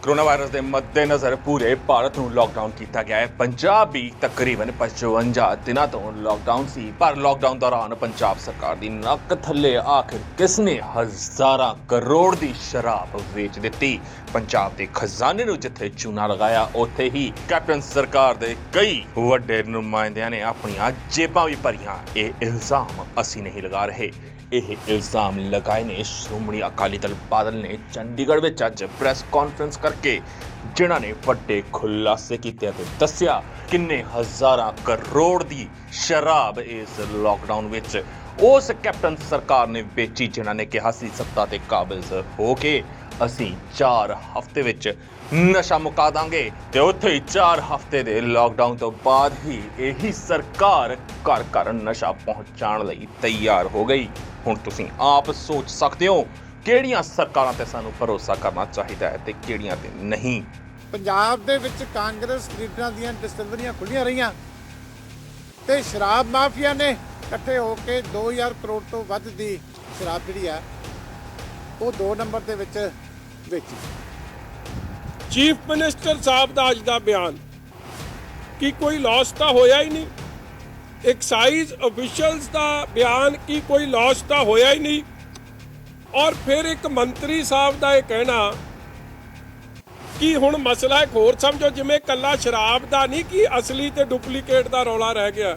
Corona virus के मद्देनज़र पूरे भारत में लॉकडाउन किया गया है। पंजाब भी तकरीबन 55 दिनों तो लॉकडाउन सी, पर लॉकडाउन दौरान पंजाब सरकार की नक थले आखिर किसने हज़ारां करोड़ की शराब वेच दी। पंजाब के खजाने नूं जिथे चूना लगाया, उत्थे ही कैप्टन सरकार के कई वड्डे नुमाइंदियां ने अपनियां जेबां भी भरियां। ये इल्जाम असीं नहीं लगा रहे, ਇਹ ਇਲਜ਼ਾਮ ਲਗਾਏ ਨੇ ਸ਼੍ਰੋਮਣੀ ਅਕਾਲੀ ਦਲ ਬਾਦਲ ਨੇ ਚੰਡੀਗੜ੍ਹ ਵਿੱਚ ਅੱਜ ਪ੍ਰੈਸ ਕਾਨਫਰੰਸ ਕਰਕੇ, ਜਿਨ੍ਹਾਂ ਨੇ ਵੱਡੇ ਖੁਲਾਸੇ ਕੀਤੇ ਅਤੇ ਦੱਸਿਆ ਕਿੰਨੇ ਹਜ਼ਾਰਾਂ ਕਰੋੜ ਦੀ ਸ਼ਰਾਬ ਇਸ ਲਾਕਡਾਊਨ ਵਿੱਚ ਉਸ ਕੈਪਟਨ ਸਰਕਾਰ ਨੇ ਵੇਚੀ, ਜਿਨ੍ਹਾਂ ਨੇ ਕਿਹਾ ਸੀ ਸੱਤਾ ਤੇ ਕਾਬਜ਼ ਹੋ ਕੇ ਅਸੀਂ 4 ਹਫ਼ਤੇ ਵਿੱਚ ਨਸ਼ਾ ਮੁਕਾ ਦਾਂਗੇ, ਤੇ ਉੱਥੇ ਹੀ 4 ਹਫ਼ਤੇ ਦੇ ਲਾਕਡਾਊਨ ਤੋਂ ਬਾਅਦ ਹੀ ਇਹੀ ਸਰਕਾਰ ਘਰ ਘਰ ਨਸ਼ਾ ਪਹੁੰਚਾਉਣ ਲਈ ਤਿਆਰ ਹੋ ਗਈ। ਹੁਣ ਤੁਸੀਂ ਆਪ ਸੋਚ ਸਕਦੇ ਹੋ ਕਿਹੜੀਆਂ ਸਰਕਾਰਾਂ ਤੇ ਸਾਨੂੰ ਭਰੋਸਾ ਕਰਨਾ ਚਾਹੀਦਾ ਹੈ ਤੇ ਕਿਹੜੀਆਂ ਤੇ ਨਹੀਂ। ਪੰਜਾਬ ਦੇ ਵਿੱਚ ਕਾਂਗਰਸ ਲੀਡਰਾਂ ਦੀਆਂ ਡਿਸਟਿਲਰੀਆਂ ਖੁੱਲੀਆਂ ਰਹੀਆਂ ਤੇ ਸ਼ਰਾਬ ਮਾਫੀਆ ਨੇ ਇਕੱਠੇ ਹੋ ਕੇ 2000 ਕਰੋੜ ਤੋਂ ਵੱਧ ਦੀ ਸ਼ਰਾਬ ਜਿਹੜੀ ਆ ਉਹ 2 ਨੰਬਰ ਦੇ ਵਿੱਚ ਵੇਚੀ। ਚੀਫ ਮਿਨਿਸਟਰ ਸਾਹਿਬ ਦਾ ਅੱਜ ਦਾ ਬਿਆਨ ਕਿ ਕੋਈ ਲਾਸ ਤਾਂ ਹੋਇਆ ਹੀ ਨਹੀਂ, एक्साइज ऑफिशियल्स का बयान कि कोई लॉस तो होया ही नहीं, और फिर एक मंत्री साहब का यह कहना कि हुण मसला एक होर समझो जिवें कल्ला शराब का नहीं कि असली ते डुप्लीकेट का रौला रह गया,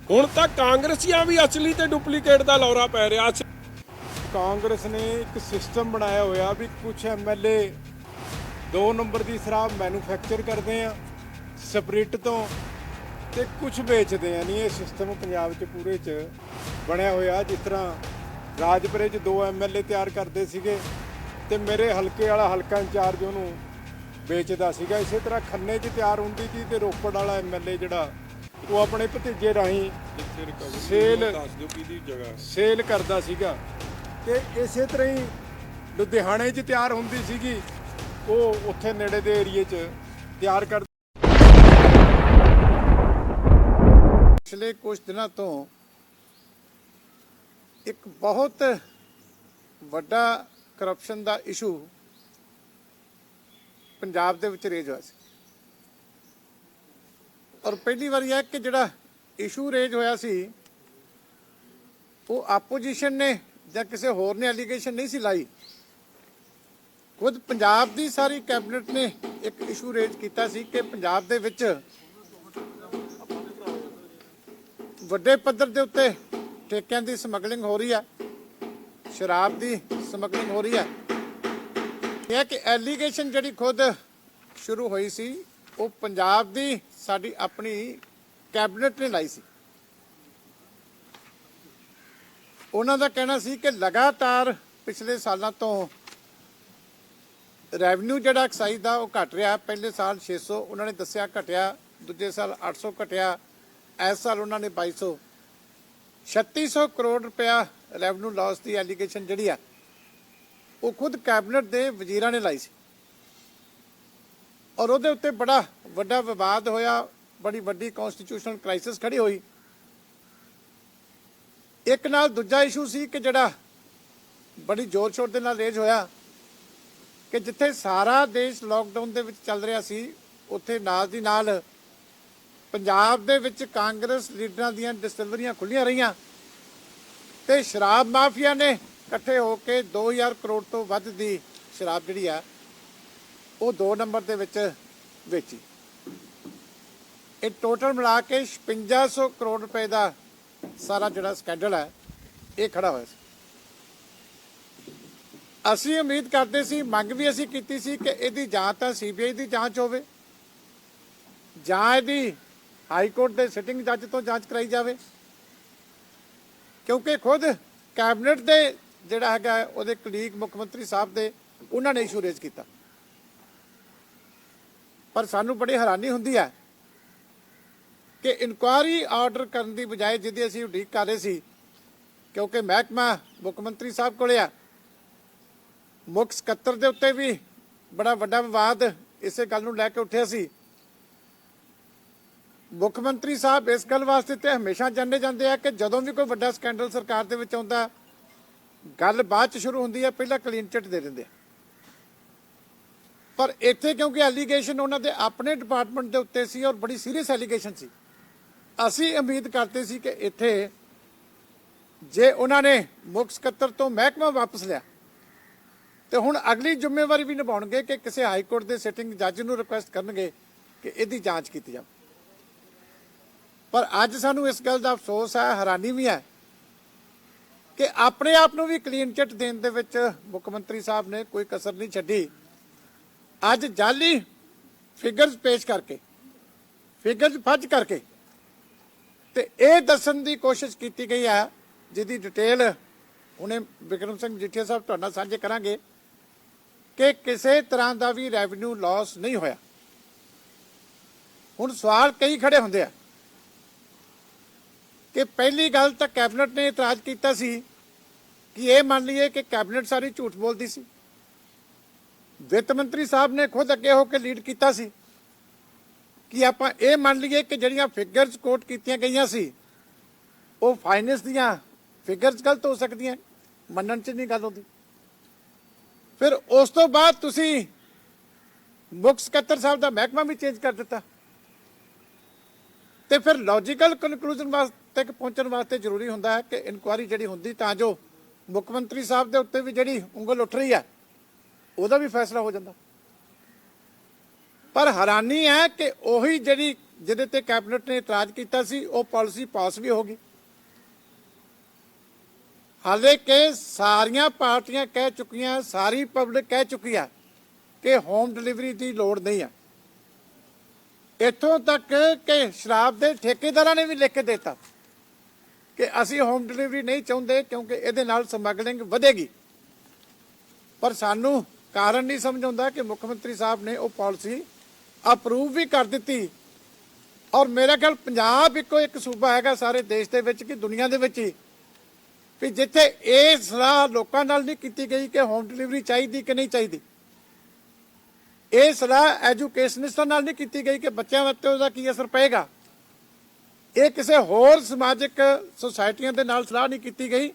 हुण तां कांग्रेसियां भी असली ते डुप्लीकेट का लौरा पै रहा। कांग्रेस ने एक सिस्टम बनाया होया भी कुछ MLA 2 नंबर की शराब मैन्युफैक्चर करते हैं स्प्रिट तो ਤੇ ਕੁਝ ਵੇਚਦੇ ਆ। ਨਹੀਂ, ਇਹ ਸਿਸਟਮ ਪੰਜਾਬ 'ਚ ਪੂਰੇ 'ਚ ਬਣਿਆ ਹੋਇਆ। ਜਿਸ ਤਰ੍ਹਾਂ ਰਾਜਪੁਰੇ 'ਚ 2 MLA ਤਿਆਰ ਕਰਦੇ ਸੀਗੇ ਤੇ ਮੇਰੇ ਹਲਕੇ ਵਾਲਾ ਹਲਕਾ ਇੰਚਾਰਜ ਉਹਨੂੰ ਵੇਚਦਾ ਸੀਗਾ। ਇਸੇ ਤਰ੍ਹਾਂ ਖੰਨੇ 'ਚ ਤਿਆਰ ਹੁੰਦੀ ਸੀ ਤੇ ਰੋਪੜ ਵਾਲਾ MLA ਜਿਹੜਾ ਉਹ ਆਪਣੇ ਭਤੀਜੇ ਰਾਹੀਂ ਸੇਲ ਕਰਦਾ ਸੀਗਾ। ਤੇ ਇਸੇ ਤਰ੍ਹਾਂ ਹੀ ਲੁਧਿਆਣੇ 'ਚ ਤਿਆਰ ਹੁੰਦੀ ਸੀਗੀ, ਉਹ ਉੱਥੇ ਨੇੜੇ ਦੇ ਏਰੀਏ 'ਚ ਤਿਆਰ ਕਰ। पिछले कुछ दिनों तो एक बहुत वड्डा करप्शन का इशू पंजाब दे विच रेज होया सी, और पहली बार यह कि जिहड़ा इशू रेज होया सी वो आपोजिशन ने या किसी होर ने एलीगेशन नहीं सी लाई, खुद पंजाब की सारी कैबिनेट ने एक इशू रेज किया सी कि पंजाब दे विच ਵੱਡੇ ਪੱਧਰ ਦੇ ਉੱਤੇ ਠੇਕਿਆਂ ਦੀ ਸਮਗਲਿੰਗ ਹੋ ਰਹੀ ਹੈ, ਸ਼ਰਾਬ ਦੀ ਸਮਗਲਿੰਗ ਹੋ ਰਹੀ ਹੈ। ਇਹ ਕਿ ਐਲੀਗੇਸ਼ਨ ਜਿਹੜੀ ਖੁਦ ਸ਼ੁਰੂ ਹੋਈ ਸੀ ਉਹ ਪੰਜਾਬ ਦੀ ਸਾਡੀ ਆਪਣੀ ਕੈਬਨਿਟ ਨੇ ਲਾਈ ਸੀ। ਉਹਨਾਂ ਦਾ ਕਹਿਣਾ ਸੀ ਕਿ ਲਗਾਤਾਰ ਪਿਛਲੇ ਸਾਲਾਂ ਤੋਂ ਰੈਵਨਿਊ ਜਿਹੜਾ ਐਕਸਾਈਜ਼ ਦਾ ਉਹ ਘਟ ਰਿਹਾ। ਪਹਿਲੇ ਸਾਲ 600 ਉਹਨਾਂ ਨੇ ਦੱਸਿਆ ਘਟਿਆ, ਦੂਜੇ ਸਾਲ 800 ਘਟਿਆ, इस साल उन्होंने 2200 3600 करोड़ रुपया रैवन्यू लॉस की एलीगेशन जी है वो खुद कैबिनेट के वजीर ने लाई सी, और वो उत्ते बड़ा वड्डा विवाद होया, बड़ी वड्डी कॉन्स्टिट्यूशनल क्राइसिस खड़ी हुई। एक नाल दूजा इशू सी कि जिहड़ा बड़ी जोर शोर दे नाल रेज होया कि जिथे सारा देश लॉकडाउन दे विच चल रहा सी, उत्थे नाल दी नाल पंजाब दे विच कांग्रेस लीडरां दीयां डिस्टलरियां खुल्लियां रहीआं ते शराब माफिया ने इकट्ठे होके 2000 करोड़ तो वध दी शराब जिहड़ी आ वो 2 नंबर दे विच वेची। ये टोटल मिला के 5600 करोड़ रुपए का सारा जिहड़ा स्कैंडल है ये खड़ा होया सी। असीं उम्मीद करते सी, मंग भी असीं कीती सी कि इहदी जांच तां CBI दी जांच होवे जां इहदी हाई कोर्ट के सिटिंग जज तो जांच कराई जाए, क्योंकि खुद कैबिनेट के जिहड़ा हैगा उहदे कलीग मुख्यमंत्री साहब दे उन्होंने इशू रेज किया। पर सानू बड़ी हैरानी हुंदी है कि इनक्वायरी आर्डर करने की बजाय जिहदी असीं उਡੀਕ कर रहे सी, क्योंकि महकमा मुख्यमंत्री साहब कोले आ, मुख सकत्तर दे उत्ते भी बड़ा वड्डा विवाद इसे गल नूं लैके उठिया सी। मुख मंत्री साहब इस गल वास्ते तो हमेशा जाने जाते हैं कि जदों भी कोई वड्डा स्कैंडल सरकार दे विच आउंदा गल बाद च शुरू होंदी है, पहला क्लीन चिट दे दिंदे। ਪਰ ਇੱਥੇ ਕਿਉਂਕਿ ਐਲੀਗੇਸ਼ਨ ਉਹਨਾਂ ਦੇ ਆਪਣੇ ਡਿਪਾਰਟਮੈਂਟ ਦੇ ਉੱਤੇ ਸੀ ਔਰ ਬੜੀ ਸੀਰੀਅਸ ਐਲੀਗੇਸ਼ਨ ਸੀ, ਅਸੀਂ ਉਮੀਦ ਕਰਦੇ ਸੀ ਕਿ ਇੱਥੇ ਜੇ ਉਹਨਾਂ ਨੇ ਮੁੱਖ ਸਕੱਤਰ ਤੋਂ ਮਹਿਕਮਾ ਵਾਪਸ ਲਿਆ ਤੇ ਹੁਣ ਅਗਲੀ ਜ਼ਿੰਮੇਵਾਰੀ ਵੀ ਨਿਭਾਉਣਗੇ ਕਿ ਕਿਸੇ ਹਾਈ ਕੋਰਟ ਦੇ ਸਿਟਿੰਗ ਜੱਜ ਨੂੰ ਰਿਕੁਐਸਟ ਕਰਨਗੇ ਕਿ ਇਹਦੀ ਜਾਂਚ ਕੀਤੀ ਜਾਵੇ। ਪਰ ਅੱਜ ਸਾਨੂੰ ਇਸ ਗੱਲ ਦਾ ਅਫਸੋਸ ਹੈ, ਹੈਰਾਨੀ ਵੀ ਹੈ ਕਿ ਆਪਣੇ ਆਪ ਨੂੰ ਵੀ ਕਲੀਨ ਚਿੱਟ ਦੇਣ ਦੇ ਵਿੱਚ ਮੁੱਖ ਮੰਤਰੀ ਸਾਹਿਬ ਨੇ ਕੋਈ ਕਸਰ ਨਹੀਂ ਛੱਡੀ। ਅੱਜ ਜਾਲੀ ਫਿਗਰਸ ਪੇਸ਼ ਕਰਕੇ, ਫਿਗਰਸ ਫੱਜ ਕਰਕੇ ਤੇ ਇਹ ਦੱਸਣ ਦੀ ਕੋਸ਼ਿਸ਼ ਕੀਤੀ ਗਈ ਹੈ ਜਿਹਦੀ ਡਿਟੇਲ ਹੁਣੇ ਬਿਕਰਮ ਸਿੰਘ ਮਜੀਠੀਆ ਸਾਹਿਬ ਤੁਹਾਡੇ ਨਾਲ ਸਾਂਝੇ ਕਰਾਂਗੇ ਕਿ ਕਿਸੇ ਤਰ੍ਹਾਂ ਦਾ ਵੀ ਰੈਵਨਿਊ ਲਾਸ ਨਹੀਂ ਹੋਇਆ। ਹੁਣ ਸਵਾਲ ਕਈ ਖੜੇ ਹੁੰਦੇ ਆ ਕਿ ਪਹਿਲੀ ਗੱਲ ਤਾਂ ਕੈਬਨਿਟ ਨੇ ਇਤਰਾਜ਼ ਕੀਤਾ ਸੀ ਕਿ ਇਹ ਮੰਨ ਲਈਏ ਕਿ ਕੈਬਨਿਟ ਸਾਰੀ ਝੂਠ ਬੋਲਦੀ ਸੀ। ਵਿੱਤ ਮੰਤਰੀ ਸਾਹਿਬ ਨੇ ਖੁਦ ਅੱਗੇ ਹੋ ਕੇ ਲੀਡ ਕੀਤਾ ਸੀ ਕਿ ਆਪਾਂ ਇਹ ਮੰਨ ਲਈਏ ਕਿ ਜਿਹੜੀਆਂ ਫਿਗਰਸ ਕੋਟ ਕੀਤੀਆਂ ਗਈਆਂ ਸੀ ਉਹ ਫਾਈਨੈਂਸ ਦੀਆਂ ਫਿਗਰਸ ਗਲਤ ਹੋ ਸਕਦੀਆਂ, ਮੰਨਣ 'ਚ ਨਹੀਂ ਗੱਲ ਹੁੰਦੀ। ਫਿਰ ਉਸ ਤੋਂ ਬਾਅਦ ਤੁਸੀਂ ਮੁੱਖ ਸਕੱਤਰ ਸਾਹਿਬ ਦਾ ਮਹਿਕਮਾ ਵੀ ਚੇਂਜ ਕਰ ਦਿੱਤਾ ਤੇ ਫਿਰ ਲੌਜੀਕਲ ਕਨਕਲੂਜਨ ਤੱਕ ਪਹੁੰਚਣ ਵਾਸਤੇ ਜ਼ਰੂਰੀ ਹੁੰਦਾ ਹੈ ਕਿ ਇਨਕੁਆਇਰੀ ਜਿਹੜੀ ਹੁੰਦੀ ਤਾਂ ਜੋ ਮੁੱਖ ਮੰਤਰੀ ਸਾਹਿਬ ਦੇ ਉੱਤੇ ਵੀ ਜਿਹੜੀ ਉਂਗਲ ਉੱਠ ਰਹੀ ਹੈ ਉਹਦਾ ਵੀ ਫੈਸਲਾ ਹੋ ਜਾਂਦਾ। ਪਰ ਹੈਰਾਨੀ ਹੈ ਕਿ ਉਹੀ ਜਿਹੜੀ ਜਿਹਦੇ ਤੇ ਕੈਬਨਿਟ ਨੇ ਇਤਰਾਜ਼ ਕੀਤਾ ਸੀ ਉਹ ਪਾਲਿਸੀ ਪਾਸ ਵੀ ਹੋ ਗਈ। ਹਾਲੇ ਕਿ ਸਾਰੀਆਂ ਪਾਰਟੀਆਂ ਕਹਿ ਚੁੱਕੀਆਂ, ਸਾਰੀ ਪਬਲਿਕ ਕਹਿ ਚੁੱਕੀ ਹੈ ਕਿ ਹੋਮ ਡਿਲੀਵਰੀ ਦੀ ਲੋੜ ਨਹੀਂ ਹੈ। ਇੱਥੋਂ ਤੱਕ ਕਿ ਸ਼ਰਾਬ ਦੇ ਠੇਕੇਦਾਰਾਂ ਨੇ ਵੀ ਲਿਖ ਕੇ ਦਿੱਤਾ ਕਿ ਅਸੀਂ ਹੋਮ ਡਿਲੀਵਰੀ ਨਹੀਂ ਚਾਹੁੰਦੇ ਕਿਉਂਕਿ ਇਹਦੇ ਨਾਲ ਸਮਗਲਿੰਗ ਵਧੇਗੀ। ਪਰ ਸਾਨੂੰ ਕਾਰਨ ਨਹੀਂ ਸਮਝ ਆਉਂਦਾ ਕਿ ਮੁੱਖ ਮੰਤਰੀ ਸਾਹਿਬ ਨੇ ਉਹ ਪਾਲਿਸੀ ਅਪਰੂਵ ਵੀ ਕਰ ਦਿੱਤੀ। ਔਰ ਮੇਰਾ ਖਿਆਲ ਪੰਜਾਬ ਇੱਕੋ ਇੱਕ ਸੂਬਾ ਹੈਗਾ ਸਾਰੇ ਦੇਸ਼ ਦੇ ਵਿੱਚ ਕਿ ਦੁਨੀਆ ਦੇ ਵਿੱਚ ਹੀ ਵੀ ਜਿੱਥੇ ਇਹ ਸਲਾਹ ਲੋਕਾਂ ਨਾਲ ਨਹੀਂ ਕੀਤੀ ਗਈ ਕਿ ਹੋਮ ਡਿਲੀਵਰੀ ਚਾਹੀਦੀ ਕਿ ਨਹੀਂ ਚਾਹੀਦੀ। ਇਹ ਸਲਾਹ ਐਜੂਕੇਸ਼ਨਿਸਟਾਂ ਨਾਲ ਨਹੀਂ ਕੀਤੀ ਗਈ ਕਿ ਬੱਚਿਆਂ ਉੱਤੇ ਉਹਦਾ ਕੀ ਅਸਰ ਪਏਗਾ। ਇਹ ਕਿਸੇ ਹੋਰ ਸਮਾਜਿਕ ਸੁਸਾਇਟੀਆਂ ਦੇ ਨਾਲ ਸਲਾਹ ਨਹੀਂ ਕੀਤੀ ਗਈ।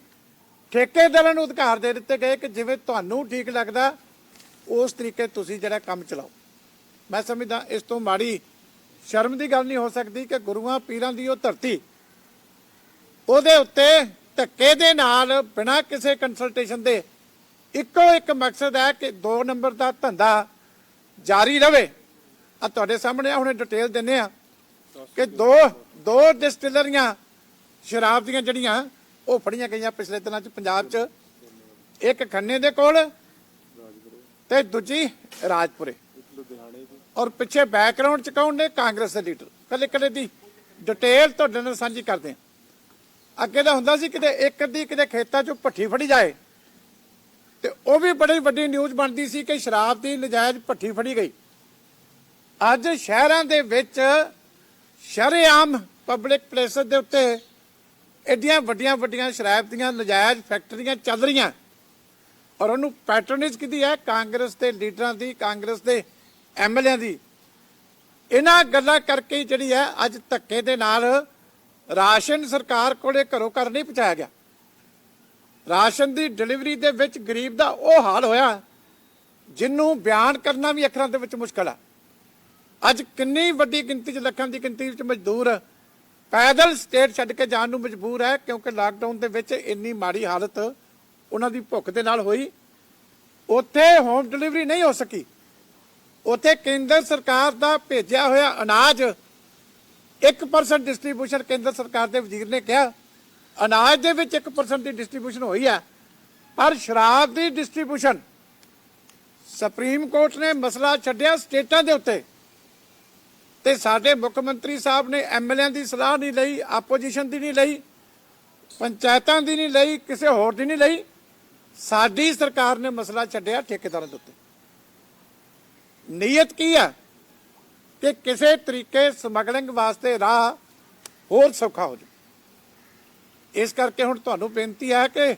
ਠੇਕੇਦਾਰਾਂ ਨੂੰ ਅਧਿਕਾਰ ਦੇ ਦਿੱਤੇ ਗਏ ਕਿ ਜਿਵੇਂ ਤੁਹਾਨੂੰ ਠੀਕ ਲੱਗਦਾ ਉਸ ਤਰੀਕੇ ਤੁਸੀਂ ਜਿਹੜਾ ਕੰਮ ਚਲਾਓ। ਮੈਂ ਸਮਝਦਾ ਇਸ ਤੋਂ ਮਾੜੀ ਸ਼ਰਮ ਦੀ ਗੱਲ ਨਹੀਂ ਹੋ ਸਕਦੀ ਕਿ ਗੁਰੂਆਂ ਪੀਰਾਂ ਦੀ ਉਹ ਧਰਤੀ, ਉਹਦੇ ਉੱਤੇ ਧੱਕੇ ਦੇ ਨਾਲ ਬਿਨਾਂ ਕਿਸੇ ਕੰਸਲਟੇਸ਼ਨ ਦੇ ਇੱਕੋ ਇੱਕ ਮਕਸਦ ਹੈ ਕਿ 2 ਨੰਬਰ ਦਾ ਧੰਦਾ ਜਾਰੀ ਰਵੇ। ਆ ਤੁਹਾਡੇ ਸਾਹਮਣੇ ਹੁਣੇ ਡਿਟੇਲ ਦਿੰਨੇ ਆ ਕਿ ਦੋ ਡਿਸਟਿਲਰੀਆਂ ਸ਼ਰਾਬ ਦੀਆਂ ਜਿਹੜੀਆਂ ਉਹ ਫੜੀਆਂ ਗਈਆਂ ਪਿਛਲੇ ਦਿਨਾਂ 'ਚ ਪੰਜਾਬ 'ਚ, ਇੱਕ ਖੰਨੇ ਦੇ ਕੋਲ ਤੇ ਦੂਜੀ ਰਾਜਪੁਰੇ। ਔਰ ਪਿੱਛੇ ਬੈਕਗ੍ਰਾਉਂਡ 'ਚ ਕੌਣ ਨੇ? ਕਾਂਗਰਸ ਦੇ ਲੀਡਰ। ਕੱਲੇ ਦੀ ਡਿਟੇਲ ਤੁਹਾਡੇ ਨਾਲ ਸਾਂਝੀ ਕਰਦੇ ਹਾਂ। ਅੱਗੇ ਤਾਂ ਹੁੰਦਾ ਸੀ ਕਿਤੇ ਇੱਕ ਅੱਧੀ ਕਿਤੇ ਖੇਤਾਂ 'ਚੋਂ ਭੱਠੀ ਫੜੀ ਜਾਏ ਤੇ ਉਹ ਵੀ ਬੜੀ ਵੱਡੀ ਨਿਊਜ਼ ਬਣਦੀ ਸੀ ਕਿ ਸ਼ਰਾਬ ਦੀ ਨਜਾਇਜ਼ ਭੱਠੀ ਫੜੀ ਗਈ। ਅੱਜ ਸ਼ਹਿਰਾਂ ਦੇ ਵਿੱਚ ਸ਼ਰੇਆਮ ਪਬਲਿਕ ਪਲੇਸਿਸ ਦੇ ਉੱਤੇ ਐਡੀਆਂ ਵੱਡੀਆਂ ਸ਼ਰਾਬ ਦੀਆਂ ਨਜਾਇਜ਼ ਫੈਕਟਰੀਆਂ ਚੱਲ ਰਹੀਆਂ ਔਰ ਉਹਨੂੰ ਪੈਟਰਨੇਜ ਕਿਹਦੀ ਹੈ? ਕਾਂਗਰਸ ਦੇ ਲੀਡਰਾਂ ਦੀ, ਕਾਂਗਰਸ ਦੇ ਐਮਐਲਏਆਂ ਦੀ। ਇਹਨਾਂ ਗੱਲਾਂ ਕਰਕੇ ਜਿਹੜੀ ਹੈ ਅੱਜ ਧੱਕੇ ਦੇ ਨਾਲ ਰਾਸ਼ਨ ਸਰਕਾਰ ਕੋਲੇ ਘਰੋਂ ਘਰ ਨਹੀਂ ਪਹੁੰਚਾਇਆ ਗਿਆ। ਰਾਸ਼ਨ ਦੀ ਡਿਲੀਵਰੀ ਦੇ ਵਿੱਚ ਗਰੀਬ ਦਾ ਉਹ ਹਾਲ ਹੋਇਆ ਜਿਹਨੂੰ ਬਿਆਨ ਕਰਨਾ ਵੀ ਅੱਖਰਾਂ ਦੇ ਵਿੱਚ ਮੁਸ਼ਕਲ ਆ। ਅੱਜ ਕਿੰਨੀ ਵੱਡੀ ਗਿਣਤੀ 'ਚ, ਲੱਖਾਂ ਦੀ ਗਿਣਤੀ ਵਿੱਚ ਮਜ਼ਦੂਰ ਪੈਦਲ ਸਟੇਟ ਛੱਡ ਕੇ ਜਾਣ ਨੂੰ ਮਜਬੂਰ ਹੈ ਕਿਉਂਕਿ ਲਾਕਡਾਊਨ ਦੇ ਵਿੱਚ ਇੰਨੀ ਮਾੜੀ ਹਾਲਤ ਉਹਨਾਂ ਦੀ ਭੁੱਖ ਦੇ ਨਾਲ ਹੋਈ। ਉੱਥੇ ਹੋਮ ਡਿਲੀਵਰੀ ਨਹੀਂ ਹੋ ਸਕੀ। ਉੱਥੇ ਕੇਂਦਰ ਸਰਕਾਰ ਦਾ ਭੇਜਿਆ ਹੋਇਆ ਅਨਾਜ 1% ਡਿਸਟ੍ਰੀਬਿਊਸ਼ਨ ਕੇਂਦਰ ਸਰਕਾਰ ਦੇ ਵਜ਼ੀਰ ਨੇ ਕਿਹਾ ਅਨਾਜ ਦੇ ਵਿੱਚ 1% ਦੀ ਡਿਸਟ੍ਰੀਬਿਊਸ਼ਨ ਹੋਈ ਹੈ, ਪਰ ਸ਼ਰਾਬ ਦੀ ਡਿਸਟ੍ਰੀਬਿਊਸ਼ਨ ਸੁਪਰੀਮ ਕੋਰਟ ਨੇ ਮਸਲਾ ਛੱਡਿਆ ਸਟੇਟਾਂ ਦੇ ਉੱਤੇ ਤੇ ਸਾਡੇ ਮੁੱਖ ਮੰਤਰੀ ਸਾਹਿਬ ਨੇ ਐਮਐਲਏਆਂ ਦੀ ਸਲਾਹ ਨਹੀਂ ਲਈ, ਆਪੋਜੀਸ਼ਨ ਦੀ ਨਹੀਂ ਲਈ, ਪੰਚਾਇਤਾਂ ਦੀ ਨਹੀਂ ਲਈ, ਕਿਸੇ ਹੋਰ ਦੀ ਨਹੀਂ ਲਈ। ਸਾਡੀ ਸਰਕਾਰ ਨੇ ਮਸਲਾ ਛੱਡਿਆ ਠੇਕੇਦਾਰਾਂ ਦੇ ਉੱਤੇ। ਨੀਅਤ ਕੀ ਹੈ ਕਿ ਕਿਸੇ ਤਰੀਕੇ ਸਮਗਲਿੰਗ ਵਾਸਤੇ ਰਾਹ ਹੋਰ ਸੌਖਾ ਹੋ ਜਾਵੇ। ਇਸ ਕਰਕੇ ਹੁਣ ਤੁਹਾਨੂੰ ਬੇਨਤੀ ਹੈ ਕਿ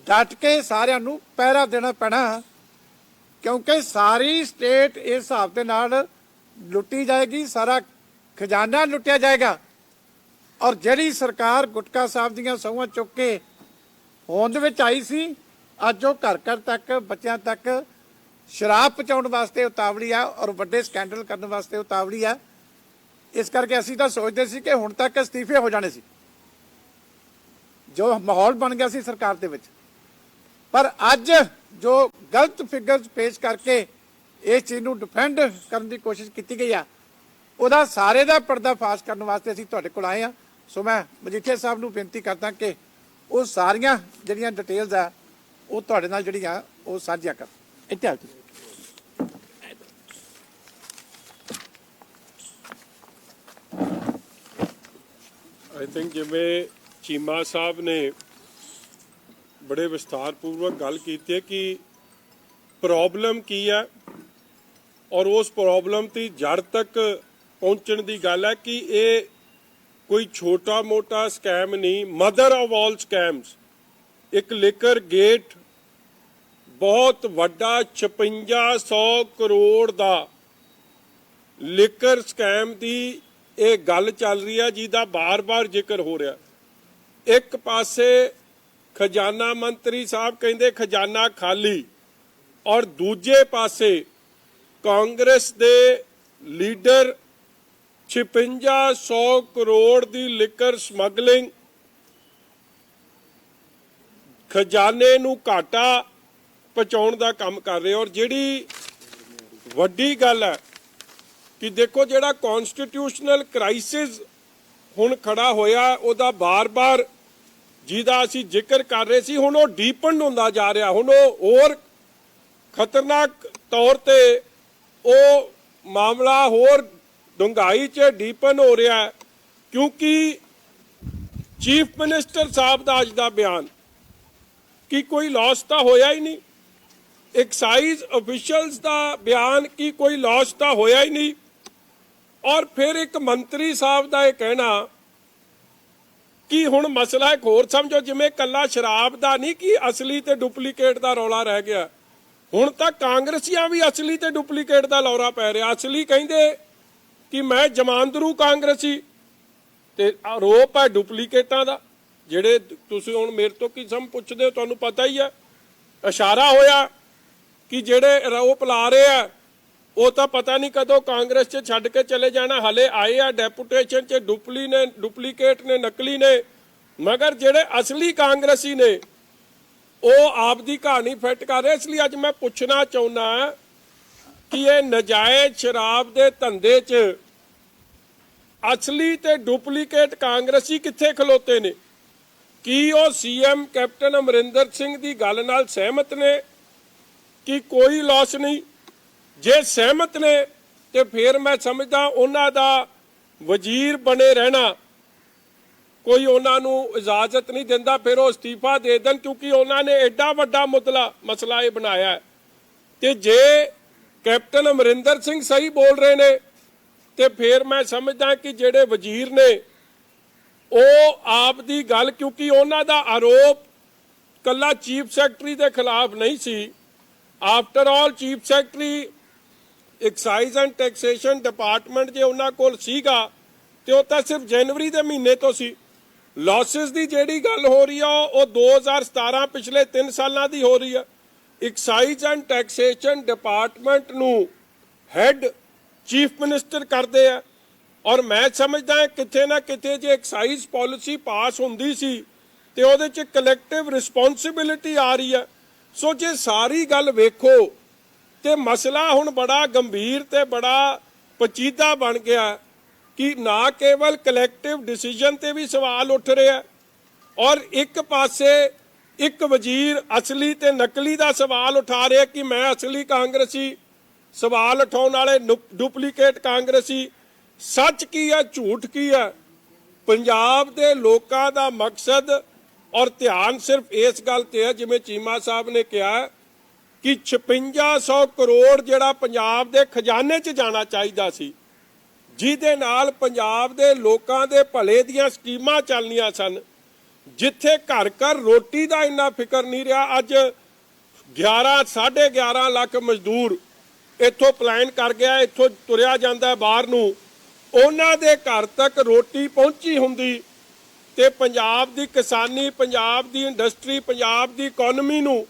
ਡਟ ਕੇ ਸਾਰਿਆਂ ਨੂੰ ਪਹਿਰਾ ਦੇਣਾ ਪੈਣਾ ਕਿਉਂਕਿ ਸਾਰੀ ਸਟੇਟ ਇਸ ਹਿਸਾਬ ਦੇ ਨਾਲ ਲੁੱਟੀ ਜਾਏਗੀ, ਸਾਰਾ ਖਜ਼ਾਨਾ ਲੁੱਟਿਆ ਜਾਏਗਾ। ਔਰ ਜਿਹੜੀ ਸਰਕਾਰ ਗੁਟਕਾ ਸਾਹਿਬ ਦੀਆਂ ਸਹੁੰਆਂ ਚੁੱਕ ਕੇ ਹੋਂਦ ਵਿੱਚ ਆਈ ਸੀ, ਅੱਜ ਉਹ ਘਰ ਘਰ ਤੱਕ ਬੱਚਿਆਂ ਤੱਕ ਸ਼ਰਾਬ ਪਹੁੰਚਾਉਣ ਵਾਸਤੇ ਉਤਾਵਲੀ ਆ ਔਰ ਵੱਡੇ ਸਕੈਂਡਲ ਕਰਨ ਵਾਸਤੇ ਉਤਾਵਲੀ ਆ। ਇਸ ਕਰਕੇ ਅਸੀਂ ਤਾਂ ਸੋਚਦੇ ਸੀ ਕਿ ਹੁਣ ਤੱਕ ਅਸਤੀਫੇ ਹੋ ਜਾਣੇ ਸੀ, ਜੋ ਮਾਹੌਲ ਬਣ ਗਿਆ ਸੀ ਸਰਕਾਰ ਦੇ ਵਿੱਚ। ਪਰ ਅੱਜ ਜੋ ਗਲਤ ਫਿਗਰਸ ਪੇਸ਼ ਕਰਕੇ ਇਸ ਚੀਜ਼ ਨੂੰ ਡਿਫੈਂਡ ਕਰਨ ਦੀ ਕੋਸ਼ਿਸ਼ ਕੀਤੀ ਗਈ ਆ, ਉਹਦਾ ਸਾਰੇ ਦਾ ਪਰਦਾਫਾਸ਼ ਕਰਨ ਵਾਸਤੇ ਅਸੀਂ ਤੁਹਾਡੇ ਕੋਲ ਆਏ ਹਾਂ। ਸੋ ਮੈਂ ਮਜੀਠੀਆ ਸਾਹਿਬ ਨੂੰ ਬੇਨਤੀ ਕਰਦਾ ਕਿ ਉਹ ਸਾਰੀਆਂ ਜਿਹੜੀਆਂ ਡਿਟੇਲਸ ਆ ਉਹ ਤੁਹਾਡੇ ਨਾਲ ਜਿਹੜੀਆਂ ਉਹ ਸਾਂਝੀਆਂ ਕਰ। ਇੱਥੇ ਆ ਤੁਸੀਂ। ਆਈ ਥਿੰਕ ਜਿਵੇਂ ਚੀਮਾ ਸਾਹਿਬ ਨੇ ਬੜੇ ਵਿਸਥਾਰਪੂਰਵਕ ਗੱਲ ਕੀਤੀ ਹੈ ਕਿ ਪ੍ਰੋਬਲਮ ਕੀ ਹੈ ਔਰ ਉਸ ਪ੍ਰੋਬਲਮ ਦੀ ਜੜ ਤੱਕ ਪਹੁੰਚਣ ਦੀ ਗੱਲ ਹੈ ਕਿ ਇਹ ਕੋਈ ਛੋਟਾ ਮੋਟਾ ਸਕੈਮ ਨਹੀਂ, ਮਦਰ ਆਫ ਆਲ ਸਕੈਮਸ। ਇੱਕ ਲਿਕਰ ਗੇਟ ਬਹੁਤ ਵੱਡਾ 5600 ਕਰੋੜ ਦਾ ਲਿਕਰ ਸਕੈਮ ਦੀ ਇਹ ਗੱਲ ਚੱਲ ਰਹੀ ਹੈ, ਜਿਹਦਾ ਬਾਰ-ਬਾਰ ਜ਼ਿਕਰ ਹੋ ਰਿਹਾ। ਇੱਕ ਪਾਸੇ ਖਜ਼ਾਨਾ ਮੰਤਰੀ ਸਾਹਿਬ ਕਹਿੰਦੇ ਖਜ਼ਾਨਾ ਖਾਲੀ, ਔਰ ਦੂਜੇ ਪਾਸੇ ਕਾਂਗਰਸ ਦੇ ਲੀਡਰ 5600 ਕਰੋੜ ਦੀ ਲਿਕਰ ਸਮਗਲਿੰਗ, ਖਜ਼ਾਨੇ ਨੂੰ ਘਾਟਾ ਪਹੁੰਚਾਉਣ ਦਾ ਕੰਮ ਕਰ ਰਹੇ। ਔਰ ਜਿਹੜੀ ਵੱਡੀ ਗੱਲ ਹੈ ਕਿ ਦੇਖੋ ਜਿਹੜਾ ਕਨਸਟੀਟਿਊਸ਼ਨਲ ਕ੍ਰਾਈਸਿਸ ਹੁਣ ਖੜਾ ਹੋਇਆ, ਉਹਦਾ ਬਾਰ-ਬਾਰ ਜਿਹਦਾ ਅਸੀਂ ਜ਼ਿਕਰ ਕਰ ਰਹੇ ਸੀ, ਹੁਣ ਉਹ ਡੀਪਨ ਹੁੰਦਾ ਜਾ ਰਿਹਾ। ਹੁਣ ਉਹ ਹੋਰ ਖਤਰਨਾਕ ਤੌਰ ਤੇ ਉਹ ਮਾਮਲਾ ਹੋਰ ਡੂੰਘਾਈ 'ਚ ਡੀਪਨ ਹੋ ਰਿਹਾ, ਕਿਉਂਕਿ ਚੀਫ ਮਿਨਿਸਟਰ ਸਾਹਿਬ ਦਾ ਅੱਜ ਦਾ ਬਿਆਨ ਕਿ ਕੋਈ ਲਾਸ ਤਾਂ ਹੋਇਆ ਹੀ ਨਹੀਂ, ਐਕਸਾਈਜ਼ ਅਫੀਸ਼ੀਅਲਸ ਦਾ ਬਿਆਨ ਕਿ ਕੋਈ ਲਾਸ ਤਾਂ ਹੋਇਆ ਹੀ ਨਹੀਂ, ਔਰ ਫਿਰ ਇੱਕ ਮੰਤਰੀ ਸਾਹਿਬ ਦਾ ਇਹ ਕਹਿਣਾ ਕਿ ਹੁਣ ਮਸਲਾ ਇੱਕ ਹੋਰ ਸਮਝੋ, ਜਿਵੇਂ ਕੱਲਾ ਸ਼ਰਾਬ ਦਾ ਨਹੀਂ ਕਿ ਅਸਲੀ ਤੇ ਡੁਪਲੀਕੇਟ ਦਾ ਰੌਲਾ ਰਹਿ ਗਿਆ, ਹੁਣ ਤਾਂ ਕਾਂਗਰਸੀਆਂ ਵੀ ਅਸਲੀ ਤੇ ਡੁਪਲੀਕੇਟ ਦਾ ਲੌਰਾ ਪੈ ਰਿਹਾ। ਅਸਲੀ ਕਹਿੰਦੇ ਕਿ ਮੈਂ ਜਮਾਂਦਰੂ ਕਾਂਗਰਸੀ, ਤੇ ਆਰੋਪ ਹੈ ਡੁਪਲੀਕੇਟਾਂ ਦਾ। ਜਿਹੜੇ ਤੁਸੀਂ ਹੁਣ ਮੇਰੇ ਤੋਂ ਕੀ ਸਮ ਪੁੱਛਦੇ ਹੋ, ਤੁਹਾਨੂੰ ਪਤਾ ਹੀ ਹੈ, ਇਸ਼ਾਰਾ ਹੋਇਆ ਕਿ ਜਿਹੜੇ ਆਰੋਪ ਲਾ ਰਹੇ ਆ ਉਹ ਤਾਂ ਪਤਾ ਨਹੀਂ ਕਦੋਂ ਕਾਂਗਰਸ 'ਚ ਛੱਡ ਕੇ ਚਲੇ ਜਾਣਾ। ਹਲੇ ਆਏ ਆ ਡੈਪੂਟੇਸ਼ਨ 'ਚ, ਡੁਪਲੀਕੇਟ ਨੇ, ਨਕਲੀ ਨੇ, ਮਗਰ ਜਿਹੜੇ ਅਸਲੀ ਕਾਂਗਰਸੀ ਨੇ ਉਹ ਆਪ ਦੀ ਕਹਾਣੀ ਫਿੱਟ ਕਰ ਰਹੇ। ਇਸ ਲਈ ਅੱਜ ਮੈਂ ਪੁੱਛਣਾ ਚਾਹੁੰਦਾ ਕਿ ਇਹ ਨਜਾਇਜ਼ ਸ਼ਰਾਬ ਦੇ ਧੰਦੇ 'ਚ ਅਸਲੀ ਤੇ ਡੁਪਲੀਕੇਟ ਕਾਂਗਰਸੀ ਕਿੱਥੇ ਖਲੋਤੇ ਨੇ? ਕੀ ਉਹ ਸੀਐਮ ਕੈਪਟਨ ਅਮਰਿੰਦਰ ਸਿੰਘ ਦੀ ਗੱਲ ਨਾਲ ਸਹਿਮਤ ਨੇ ਕਿ ਕੋਈ ਲਾਸ ਨਹੀਂ? ਜੇ ਸਹਿਮਤ ਨੇ ਤੇ ਫਿਰ ਮੈਂ ਸਮਝਦਾ ਉਹਨਾਂ ਦਾ ਵਜ਼ੀਰ ਬਣੇ ਰਹਿਣਾ ਕੋਈ ਉਹਨਾਂ ਨੂੰ ਇਜਾਜ਼ਤ ਨਹੀਂ ਦਿੰਦਾ, ਫਿਰ ਉਹ ਅਸਤੀਫਾ ਦੇ ਦੇਣ, ਕਿਉਂਕਿ ਉਹਨਾਂ ਨੇ ਐਡਾ ਵੱਡਾ ਮਸਲਾ ਇਹ ਬਣਾਇਆ। ਤੇ ਜੇ ਕੈਪਟਨ ਅਮਰਿੰਦਰ ਸਿੰਘ ਸਹੀ ਬੋਲ ਰਹੇ ਨੇ ਤੇ ਫਿਰ ਮੈਂ ਸਮਝਦਾ ਕਿ ਜਿਹੜੇ ਵਜ਼ੀਰ ਨੇ ਉਹ ਆਪ ਦੀ ਗੱਲ, ਕਿਉਂਕਿ ਉਹਨਾਂ ਦਾ ਆਰੋਪ ਕੱਲਾ ਚੀਫ ਸੈਕਟਰੀ ਦੇ ਖਿਲਾਫ ਨਹੀਂ ਸੀ। After all chief secretary excise and taxation department ਜੇ ਉਹਨਾਂ ਕੋਲ ਸੀਗਾ ਤੇ ਉਹ ਤਾਂ ਸਿਰਫ ਜਨਵਰੀ ਦੇ ਮਹੀਨੇ ਤੋਂ ਸੀ। ਲਾਸਿਸ ਦੀ ਜਿਹੜੀ ਗੱਲ ਹੋ ਰਹੀ ਆ ਉਹ 2017 ਪਿਛਲੇ 3 ਸਾਲਾਂ ਦੀ ਹੋ ਰਹੀ ਆ। ਐਕਸਾਈਜ਼ ਐਂਡ ਟੈਕਸੇਸ਼ਨ ਡਿਪਾਰਟਮੈਂਟ ਨੂੰ ਹੈਡ ਚੀਫ ਮਿਨਿਸਟਰ ਕਰਦੇ ਆ, ਔਰ ਮੈਂ ਸਮਝਦਾ ਕਿਤੇ ਨਾ ਕਿਤੇ ਜੇ ਐਕਸਾਈਜ਼ ਪਾਲਿਸੀ ਪਾਸ ਹੁੰਦੀ ਸੀ ਤੇ ਉਹਦੇ 'ਚ ਕਲੈਕਟਿਵ ਰਿਸਪੌਂਸਿਬਿਲਿਟੀ ਆ ਰਹੀ ਆ। ਸੋ ਜੇ ਸਾਰੀ ਗੱਲ ਵੇਖੋ ਤੇ ਮਸਲਾ ਹੁਣ ਬੜਾ ਗੰਭੀਰ ਤੇ ਬੜਾ ਪਚੀਦਾ ਬਣ ਗਿਆ ਕਿ ਨਾ ਕੇਵਲ ਕਲੈਕਟਿਵ ਡਿਸੀਜਨ ਤੇ ਵੀ ਸਵਾਲ ਉੱਠ ਰਿਹਾ, ਔਰ ਇੱਕ ਪਾਸੇ ਇੱਕ ਵਜ਼ੀਰ ਅਸਲੀ ਤੇ ਨਕਲੀ ਦਾ ਸਵਾਲ ਉਠਾ ਰਿਹਾ ਕਿ ਮੈਂ ਅਸਲੀ ਕਾਂਗਰਸੀ, ਸਵਾਲ ਉਠਾਉਣ ਵਾਲੇ ਡੁਪਲੀਕੇਟ ਕਾਂਗਰਸੀ। ਸੱਚ ਕੀ ਹੈ, ਝੂਠ ਕੀ ਹੈ? ਪੰਜਾਬ ਦੇ ਲੋਕਾਂ ਦਾ ਮਕਸਦ ਔਰ ਧਿਆਨ ਸਿਰਫ ਇਸ ਗੱਲ ਤੇ ਹੈ, ਜਿਵੇਂ ਚੀਮਾ ਸਾਹਿਬ ਨੇ ਕਿਹਾ ਕਿ 5600 ਕਰੋੜ ਜਿਹੜਾ ਪੰਜਾਬ ਦੇ ਖਜ਼ਾਨੇ 'ਚ ਜਾਣਾ ਚਾਹੀਦਾ ਸੀ, ਜਿਹਦੇ ਨਾਲ ਪੰਜਾਬ ਦੇ ਲੋਕਾਂ ਦੇ ਭਲੇ ਦੀਆਂ ਸਕੀਮਾਂ ਚੱਲਣੀਆਂ ਸਨ, ਜਿੱਥੇ ਘਰ ਘਰ ਰੋਟੀ ਦਾ ਇੰਨਾ ਫਿਕਰ ਨਹੀਂ ਰਿਹਾ। ਅੱਜ 11.5 ਲੱਖ ਮਜ਼ਦੂਰ ਇੱਥੋਂ ਪਲਾਨ ਕਰ ਗਿਆ, ਇੱਥੋਂ ਤੁਰਿਆ ਜਾਂਦਾ ਬਾਹਰ ਨੂੰ, ਉਹਨਾਂ ਦੇ ਘਰ ਤੱਕ ਰੋਟੀ ਪਹੁੰਚੀ ਹੁੰਦੀ ਤੇ ਪੰਜਾਬ ਦੀ ਕਿਸਾਨੀ, ਪੰਜਾਬ ਦੀ ਇੰਡਸਟਰੀ, ਪੰਜਾਬ ਦੀ ਇਕਨੋਮੀ ਨੂੰ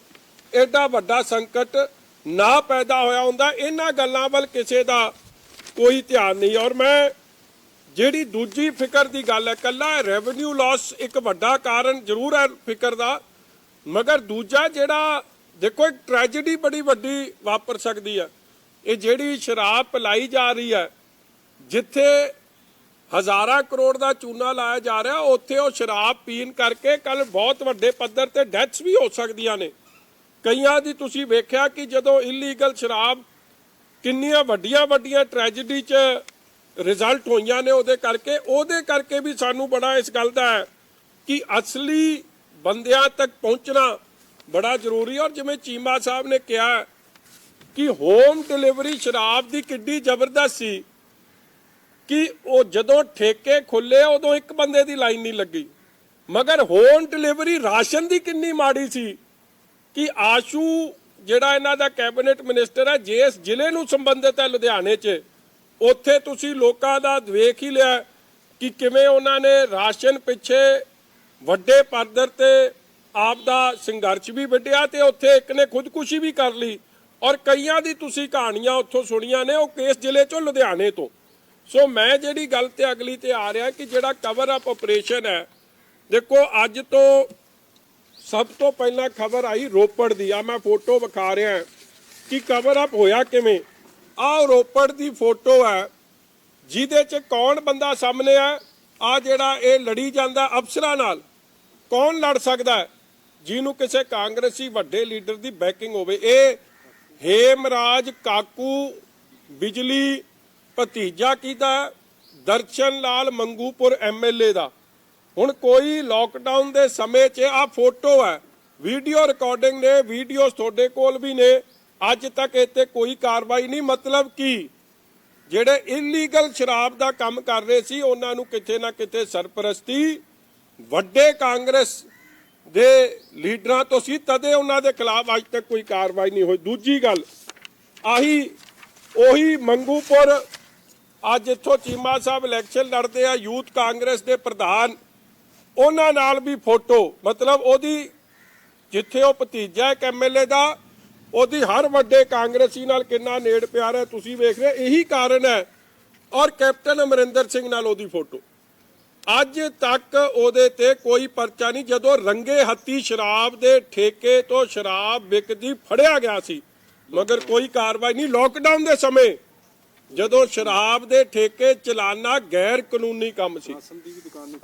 ਐਡਾ ਵੱਡਾ ਸੰਕਟ ਨਾ ਪੈਦਾ ਹੋਇਆ ਹੁੰਦਾ। ਇਹਨਾਂ ਗੱਲਾਂ ਵੱਲ ਕਿਸੇ ਦਾ ਕੋਈ ਧਿਆਨ ਨਹੀਂ। ਔਰ ਮੈਂ ਜਿਹੜੀ ਦੂਜੀ ਫਿਕਰ ਦੀ ਗੱਲ ਹੈ, ਕੱਲਾ ਰੈਵਨਿਊ ਲਾਸ ਇੱਕ ਵੱਡਾ ਕਾਰਨ ਜ਼ਰੂਰ ਹੈ ਫਿਕਰ ਦਾ, ਮਗਰ ਦੂਜਾ ਜਿਹੜਾ ਦੇਖੋ ਇੱਕ ਟ੍ਰੈਜੇਡੀ ਬੜੀ ਵੱਡੀ ਵਾਪਰ ਸਕਦੀ ਹੈ। ਇਹ ਜਿਹੜੀ ਸ਼ਰਾਬ ਪਿਲਾਈ ਜਾ ਰਹੀ ਹੈ, ਜਿੱਥੇ ਹਜ਼ਾਰਾਂ ਕਰੋੜ ਦਾ ਚੂਨਾ ਲਾਇਆ ਜਾ ਰਿਹਾ, ਉੱਥੇ ਉਹ ਸ਼ਰਾਬ ਪੀਣ ਕਰਕੇ ਕੱਲ ਬਹੁਤ ਵੱਡੇ ਪੱਧਰ ਤੇ ਡੈਥਸ ਵੀ ਹੋ ਸਕਦੀਆਂ ਨੇ। ਕਈਆਂ ਦੀ ਤੁਸੀਂ ਵੇਖਿਆ ਕਿ ਜਦੋਂ ਇਲੀਗਲ ਸ਼ਰਾਬ ਕਿੰਨੀਆਂ ਵੱਡੀਆਂ ਵੱਡੀਆਂ ਟ੍ਰੈਜੇਡੀ 'ਚ ਰਿਜ਼ਲਟ ਹੋਈਆਂ ਨੇ ਉਹਦੇ ਕਰਕੇ ਵੀ ਸਾਨੂੰ ਬੜਾ ਇਸ ਗੱਲ ਦਾ ਹੈ ਕਿ ਅਸਲੀ ਬੰਦਿਆਂ ਤੱਕ ਪਹੁੰਚਣਾ ਬੜਾ ਜ਼ਰੂਰੀ ਹੈ। ਔਰ ਜਿਵੇਂ ਚੀਮਾ ਸਾਹਿਬ ਨੇ ਕਿਹਾ ਕਿ ਹੋਮ ਡਿਲੀਵਰੀ ਸ਼ਰਾਬ ਦੀ ਕਿੱਡੀ ਜ਼ਬਰਦਸਤ ਸੀ ਕਿ ਉਹ ਜਦੋਂ ਠੇਕੇ ਖੁੱਲੇ ਉਦੋਂ ਇੱਕ ਬੰਦੇ ਦੀ ਲਾਈਨ ਨਹੀਂ ਲੱਗੀ, ਮਗਰ ਹੋਮ ਡਿਲੀਵਰੀ ਰਾਸ਼ਨ ਦੀ ਕਿੰਨੀ ਮਾੜੀ ਸੀ ਕਿ ਆਸ਼ੂ ਜਿਹੜਾ ਇਹਨਾਂ ਦਾ ਕੈਬਨਿਟ ਮਿਨਿਸਟਰ ਹੈ, ਜਿਸ ਜ਼ਿਲ੍ਹੇ ਨੂੰ ਸੰਬੰਧਿਤ ਹੈ ਲੁਧਿਆਣੇ 'ਚ, ਉੱਥੇ ਤੁਸੀਂ ਲੋਕਾਂ ਦਾ ਵੇਖ ਹੀ ਲਿਆ ਕਿ ਕਿਵੇਂ ਉਹਨਾਂ ਨੇ ਰਾਸ਼ਨ ਪਿੱਛੇ ਵੱਡੇ ਪੱਧਰ ਤੇ ਆਪ ਦਾ ਸੰਘਰਸ਼ ਵੀ ਵਿੱਢਿਆ ਤੇ ਉੱਥੇ ਇੱਕ ਨੇ ਖੁਦਕੁਸ਼ੀ ਵੀ ਕਰ ਲਈ। ਔਰ ਕਈਆਂ ਦੀ ਤੁਸੀਂ ਕਹਾਣੀਆਂ ਉੱਥੋਂ ਸੁਣੀਆਂ ਨੇ, ਉਹ ਕਿਸ ਜ਼ਿਲ੍ਹੇ 'ਚੋਂ, ਲੁਧਿਆਣੇ ਤੋਂ। ਸੋ ਮੈਂ ਜਿਹੜੀ ਗੱਲ ਤੇ ਅਗਲੀ ਤੇ ਆ ਰਿਹਾ ਕਿ ਜਿਹੜਾ ਕਵਰ ਅਪ ਆਪਰੇਸ਼ਨ ਹੈ, ਦੇਖੋ ਅੱਜ ਤੋਂ ਸਭ ਤੋਂ ਪਹਿਲਾਂ ਖਬਰ ਆਈ ਰੋਪੜ ਦੀ, ਆ ਮੈਂ ਫੋਟੋ ਵਿਖਾ ਰਿਹਾ ਕਿ ਕਵਰ ਅਪ ਹੋਇਆ ਕਿਵੇਂ। ਆਹ ਰੋਪੜ ਦੀ ਫੋਟੋ ਹੈ ਜਿਹਦੇ 'ਚ ਕੌਣ ਬੰਦਾ ਸਾਹਮਣੇ ਆ, ਆ ਜਿਹੜਾ ਇਹ ਲੜੀ ਜਾਂਦਾ ਅਫਸਰਾਂ ਨਾਲ। ਕੌਣ ਲੜ ਸਕਦਾ ਹੈ ਜਿਹਨੂੰ ਕਿਸੇ ਕਾਂਗਰਸੀ ਵੱਡੇ ਲੀਡਰ ਦੀ ਬੈਕਿੰਗ ਹੋਵੇ। ਇਹ ਹੇਮਰਾਜ ਕਾਕੂ ਬਿਜਲੀ ਭਤੀਜਾ ਕਿਹਦਾ? ਦਰਸ਼ਨ ਲਾਲ ਮੰਗੂਪੁਰ MLA ਦਾ। ਹੁਣ ਕੋਈ ਲੋਕਡਾਊਨ ਦੇ ਸਮੇਂ 'ਚ ਆ ਫੋਟੋ ਹੈ, ਵੀਡੀਓ ਰਿਕਾਰਡਿੰਗ ਨੇ, ਵੀਡੀਓਜ਼ ਤੁਹਾਡੇ ਕੋਲ ਵੀ ਨੇ, ਅੱਜ ਤੱਕ ਇੱਥੇ ਕੋਈ ਕਾਰਵਾਈ ਨਹੀਂ। ਮਤਲਬ ਕਿ ਜਿਹੜੇ ਇਲੀਗਲ ਸ਼ਰਾਬ ਦਾ ਕੰਮ ਕਰ ਰਹੇ ਸੀ ਉਹਨਾਂ ਨੂੰ ਕਿਤੇ ਨਾ ਕਿਤੇ ਸਰਪ੍ਰਸਤੀ ਵੱਡੇ ਕਾਂਗਰਸ ਦੇ ਲੀਡਰਾਂ ਤੋਂ ਸੀ, ਤਦੇ ਉਹਨਾਂ ਦੇ ਖਿਲਾਫ ਅੱਜ ਤੱਕ ਕੋਈ ਕਾਰਵਾਈ ਨਹੀਂ ਹੋਈ। ਦੂਜੀ ਗੱਲ ਉਹੀ ਮੰਗੂਪੁਰ, ਅੱਜ ਇੱਥੋਂ ਚੀਮਾ ਸਾਹਿਬ ਇਲੈਕਸ਼ਨ ਲੜਦੇ ਆ, ਯੂਥ ਕਾਂਗਰਸ ਦੇ ਪ੍ਰਧਾਨ, ਉਹਨਾਂ ਨਾਲ ਵੀ ਫੋਟੋ, ਮਤਲਬ ਉਹਦੀ ਜਿੱਥੇ ਉਹ ਭਤੀਜਾ ਇੱਕ MLA ਦਾ, ਉਹਦੀ ਹਰ ਵੱਡੇ ਕਾਂਗਰਸੀ ਨਾਲ ਕਿੰਨਾ ਨੇੜ ਪਿਆਰ ਹੈ ਤੁਸੀਂ ਵੇਖ ਰਹੇ। ਇਹੀ ਕਾਰਨ ਹੈ। ਔਰ ਕੈਪਟਨ ਅਮਰਿੰਦਰ ਸਿੰਘ ਨਾਲ ਉਹਦੀ ਫੋਟੋ, ਅੱਜ ਤੱਕ ਉਹਦੇ ਤੇ ਕੋਈ ਪਰਚਾ ਨਹੀਂ। ਜਦੋਂ ਰੰਗੇ ਹੱਥੀ ਸ਼ਰਾਬ ਦੇ ਠੇਕੇ ਤੋਂ ਸ਼ਰਾਬ ਵਿਕਦੀ ਫੜਿਆ ਗਿਆ ਸੀ, ਮਗਰ ਕੋਈ ਕਾਰਵਾਈ ਨਹੀਂ। ਲੋਕਡਾਊਨ ਦੇ ਸਮੇਂ ਜਦੋਂ ਸ਼ਰਾਬ ਦੇ ਠੇਕੇ ਚਲਾਨਾ ਗੈਰ ਕਾਨੂੰਨੀ ਕੰਮ ਸੀ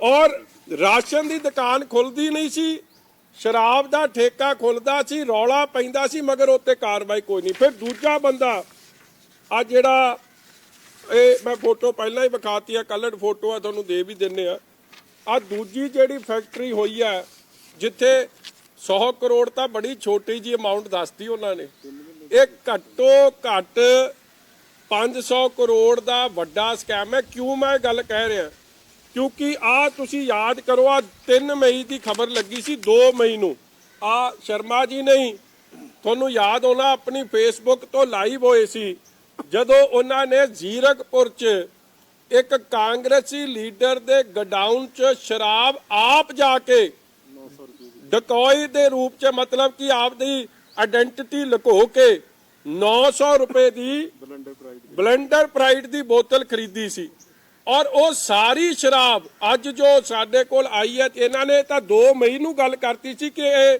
ਔਰ ਰਾਸ਼ਨ ਦੀ ਦੁਕਾਨ ਖੁੱਲਦੀ ਨਹੀਂ ਸੀ, ਸ਼ਰਾਬ ਦਾ ਠੇਕਾ ਖੁੱਲਦਾ ਸੀ, ਰੌਲਾ ਪੈਂਦਾ ਸੀ, ਮਗਰ ਉੱਤੇ ਕਾਰਵਾਈ ਕੋਈ ਨਹੀਂ। ਫਿਰ ਦੂਜਾ ਬੰਦਾ ਆ ਜਿਹੜਾ, ਇਹ ਮੈਂ ਫੋਟੋ ਪਹਿਲਾਂ ਹੀ ਵਿਖਾਤੀ ਆ, ਕਲਰਡ ਫੋਟੋ ਆ, ਤੁਹਾਨੂੰ ਦੇ ਵੀ ਦਿੰਨੇ ਆ। ਆ ਦੂਜੀ ਜਿਹੜੀ ਫੈਕਟਰੀ ਹੋਈ ਹੈ ਜਿੱਥੇ 100 ਕਰੋੜ ਤਾਂ ਬੜੀ ਛੋਟੀ ਜੀ ਅਮਾਉਂਟ ਦੱਸਦੀ ਉਹਨਾਂ ਨੇ, ਇਹ ਘੱਟੋ ਘੱਟ 500 ਕਰੋੜ ਦਾ ਵੱਡਾ ਸਕੈਮ ਹੈ। ਕਿਉਂ ਮੈਂ ਗੱਲ ਕਹਿ ਰਿਹਾ? ਕਿਉਂਕਿ ਆ ਤੁਸੀਂ ਯਾਦ ਕਰੋ, ਆ 3 ਮਈ ਦੀ ਖਬਰ ਲੱਗੀ ਸੀ, 2 ਮਈ ਨੂੰ ਆ ਸ਼ਰਮਾ ਜੀ ਨਹੀਂ, ਤੁਹਾਨੂੰ ਯਾਦ ਹੋਣਾ, ਆਪਣੀ ਫੇਸਬੁੱਕ ਤੋਂ ਲਾਈਵ ਹੋਏ ਸੀ ਜਦੋਂ ਉਹਨਾਂ ਨੇ ਜ਼ੀਰਕਪੁਰ 'ਚ ਇੱਕ ਕਾਂਗਰਸੀ ਲੀਡਰ ਦੇ ਗਡਾਊਨ 'ਚ ਸ਼ਰਾਬ ਆਪ ਜਾ ਕੇ ਡਕੋਈ ਦੇ ਰੂਪ 'ਚ, ਮਤਲਬ ਕਿ ਆਪ ਦੀ ਆਇਡੈਂਟੀਟੀ ਲੁਕੋ ਕੇ 900 ਰੁਪਏ ਦੀ ਬਲੈਂਡਰ ਪ੍ਰਾਈਡ ਦੀ ਬੋਤਲ ਖਰੀਦੀ ਸੀ। ਔਰ ਉਹ ਸਾਰੀ ਸ਼ਰਾਬ ਅੱਜ ਜੋ ਸਾਡੇ ਕੋਲ ਆਈ ਹੈ, ਇਹਨਾਂ ਨੇ ਤਾਂ 2 ਮਈ ਨੂੰ ਗੱਲ ਕਰਤੀ ਸੀ ਕਿ ਇਹ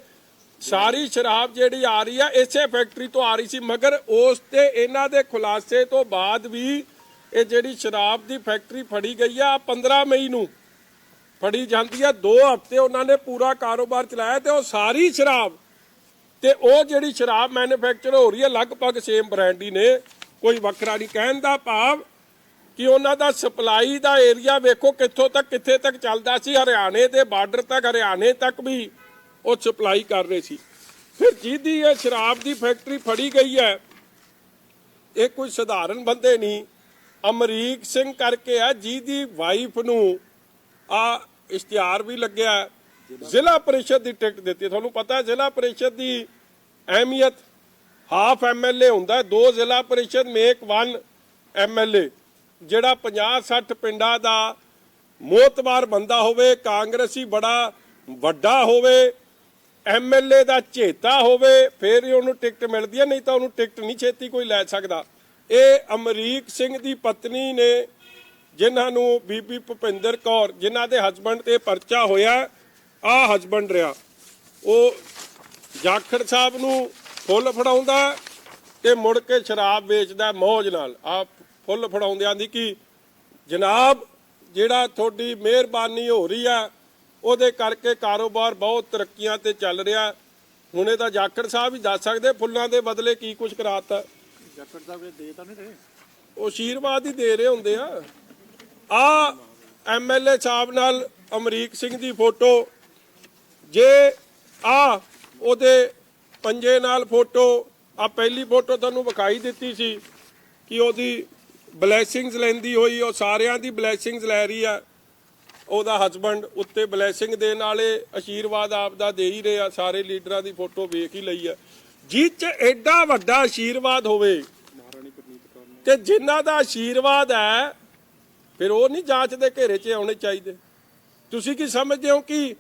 ਸਾਰੀ ਸ਼ਰਾਬ ਜਿਹੜੀ ਆ ਰਹੀ ਹੈ ਇਸੇ ਫੈਕਟਰੀ ਤੋਂ ਆ ਰਹੀ ਸੀ, ਮਗਰ ਉਸ ਤੇ ਇਹਨਾਂ ਦੇ ਖੁਲਾਸੇ ਤੋਂ ਬਾਅਦ ਵੀ ਇਹ ਜਿਹੜੀ ਸ਼ਰਾਬ ਦੀ ਫੈਕਟਰੀ ਫੜੀ ਗਈ ਆ 15 ਮਈ ਨੂੰ ਫੜੀ ਜਾਂਦੀ ਆ। 2 ਹਫ਼ਤੇ ਉਹਨਾਂ ਨੇ ਪੂਰਾ ਕਾਰੋਬਾਰ ਚਲਾਇਆ ਤੇ ਉਹ ਸਾਰੀ ਸ਼ਰਾਬ ਤੇ ਉਹ ਜਿਹੜੀ ਸ਼ਰਾਬ ਮੈਨੂਫੈਕਚਰ ਹੋ ਰਹੀ ਹੈ ਲਗਭਗ ਸੇਮ ਬ੍ਰਾਂਡ ਹੀ ਨੇ, ਕੋਈ ਵੱਖਰਾ ਨਹੀਂ। ਕਹਿਣ ਦਾ ਭਾਵ ਕਿ ਉਹਨਾਂ ਦਾ ਸਪਲਾਈ ਦਾ ਏਰੀਆ ਵੇਖੋ ਕਿੱਥੋਂ ਤੱਕ ਕਿੱਥੇ ਤੱਕ ਚੱਲਦਾ ਸੀ, ਹਰਿਆਣੇ ਦੇ ਬਾਰਡਰ ਤੱਕ, ਹਰਿਆਣੇ ਤੱਕ ਵੀ ਉਹ ਸਪਲਾਈ ਕਰ ਰਹੇ ਸੀ। ਫਿਰ ਜਿਹਦੀ ਇਹ ਸ਼ਰਾਬ ਦੀ ਫੈਕਟਰੀ ਫੜੀ ਗਈ ਹੈ, ਇਹ ਕੋਈ ਸਧਾਰਨ ਬੰਦੇ ਨਹੀਂ, ਅਮਰੀਕ ਸਿੰਘ ਕਰਕੇ ਆ, ਜਿਹਦੀ ਵਾਈਫ ਨੂੰ ਆ ਇਸ਼ਤਿਹਾਰ ਵੀ ਲੱਗਿਆ, ਜ਼ਿਲ੍ਹਾ ਪਰਿਸ਼ਦ ਦੀ ਟਿਕਟ ਦਿੱਤੀ। ਤੁਹਾਨੂੰ ਪਤਾ ਜ਼ਿਲ੍ਹਾ ਪਰਿਸ਼ਦ ਦੀ ਅਹਿਮੀਅਤ, ਹਾਫ MLA ਹੁੰਦਾ, 2 ਜ਼ਿਲ੍ਹਾ ਪਰਿਸ਼ਦ ਮੇਕ 1 MLA, ਜਿਹੜਾ 50-60 ਪਿੰਡਾਂ ਦਾ ਮੋਤਬਾਰ ਬੰਦਾ ਹੋਵੇ, ਕਾਂਗਰਸੀ ਬੜਾ ਵੱਡਾ ਹੋਵੇ ਐਮਐਲਏ ਦਾ ਝੇਤਾ ਹੋਵੇ ਫਿਰ ਹੀ ਉਹਨੂੰ ਟਿਕਟ ਮਿਲਦੀ ਹੈ, ਨਹੀਂ ਤਾਂ ਉਹਨੂੰ ਟਿਕਟ ਨਹੀਂ ਛੇਤੀ ਕੋਈ ਲੈ ਸਕਦਾ। ਇਹ ਅਮਰੀਕ ਸਿੰਘ ਦੀ ਪਤਨੀ ਨੇ, ਜਿਨ੍ਹਾਂ ਨੂੰ ਬੀਬੀ ਭੁਪਿੰਦਰ ਕੌਰ, ਜਿਨ੍ਹਾਂ ਦੇ ਹਸਬੰਡ ਤੇ ਪਰਚਾ ਹੋਇਆ, ਆਹ ਹਸਬੰਡ ਰਿਹਾ, ਉਹ ਜਾਖੜ ਸਾਹਿਬ ਨੂੰ ਫੁੱਲ ਫੜਾਉਂਦਾ ਤੇ ਮੁੜ ਕੇ ਸ਼ਰਾਬ ਵੇਚਦਾ ਮੌਜ ਨਾਲ। ਆ ਫੁੱਲ ਫੜਾਉਂਦਿਆਂ ਦੀ ਕਿ ਜਨਾਬ ਜਿਹੜਾ ਤੁਹਾਡੀ ਮਿਹਰਬਾਨੀ ਹੋ ਰਹੀ ਆ ਉਹਦੇ ਕਰਕੇ ਕਾਰੋਬਾਰ ਬਹੁਤ ਤਰੱਕੀਆਂ ਤੇ ਚੱਲ ਰਿਹਾ। ਹੁਣ ਇਹ ਤਾਂ ਜਾਖੜ ਸਾਹਿਬ ਹੀ ਦੱਸ ਸਕਦੇ ਫੁੱਲਾਂ ਦੇ ਬਦਲੇ ਕੀ ਕੁਝ ਕਰਾਤਾ। ਜਾਖੜ ਸਾਹਿਬ ਇਹ ਦੇ ਤਾਂ ਨਹੀਂ ਰਹੇ, ਉਹ ਆਸ਼ੀਰਵਾਦ ਹੀ ਦੇ ਰਹੇ ਹੁੰਦੇ ਆ। ਆ ਐਮਐਲਏ ਸਾਹਿਬ ਨਾਲ ਅਮਰੀਕ ਸਿੰਘ ਦੀ ਫੋਟੋ, ਜੇ ਆ ਉਹਦੇ ਪੰਜੇ ਨਾਲ ਫੋਟੋ, ਆ ਪਹਿਲੀ ਫੋਟੋ ਤੁਹਾਨੂੰ ਵਿਖਾਈ ਦਿੱਤੀ ਸੀ ਕਿ ਉਹਦੀ ਬਲੇਸਿੰਗਸ ਲੈਂਦੀ ਹੋਈ, ਉਹ ਸਾਰਿਆਂ ਦੀ ਬਲੇਸਿੰਗਸ ਲੈ ਰਹੀ ਆ। ਉਹਦਾ ਹਸਬੰਡ ਉੱਤੇ ਬਲੇਸਿੰਗ ਦੇਣ ਵਾਲੇ ਆਸ਼ੀਰਵਾਦ ਆਪ ਦਾ ਦੇ ਹੀ ਰਹੇ ਆ। ਸਾਰੇ ਲੀਡਰਾਂ ਦੀ ਫੋਟੋ ਵੇਖ ਹੀ ਲਈ ਆ। ਜਿਹ 'ਚ ਐਡਾ ਵੱਡਾ ਆਸ਼ੀਰਵਾਦ ਹੋਵੇ ਤੇ ਜਿਨ੍ਹਾਂ ਦਾ ਆਸ਼ੀਰਵਾਦ ਹੈ ਫਿਰ ਉਹ ਨਹੀਂ ਜਾਂਚ ਦੇ ਘੇਰੇ 'ਚ ਆਉਣੇ ਚਾਹੀਦੇ। ਤੁਸੀਂ ਕੀ ਸਮਝਦੇ ਹੋ ਕਿ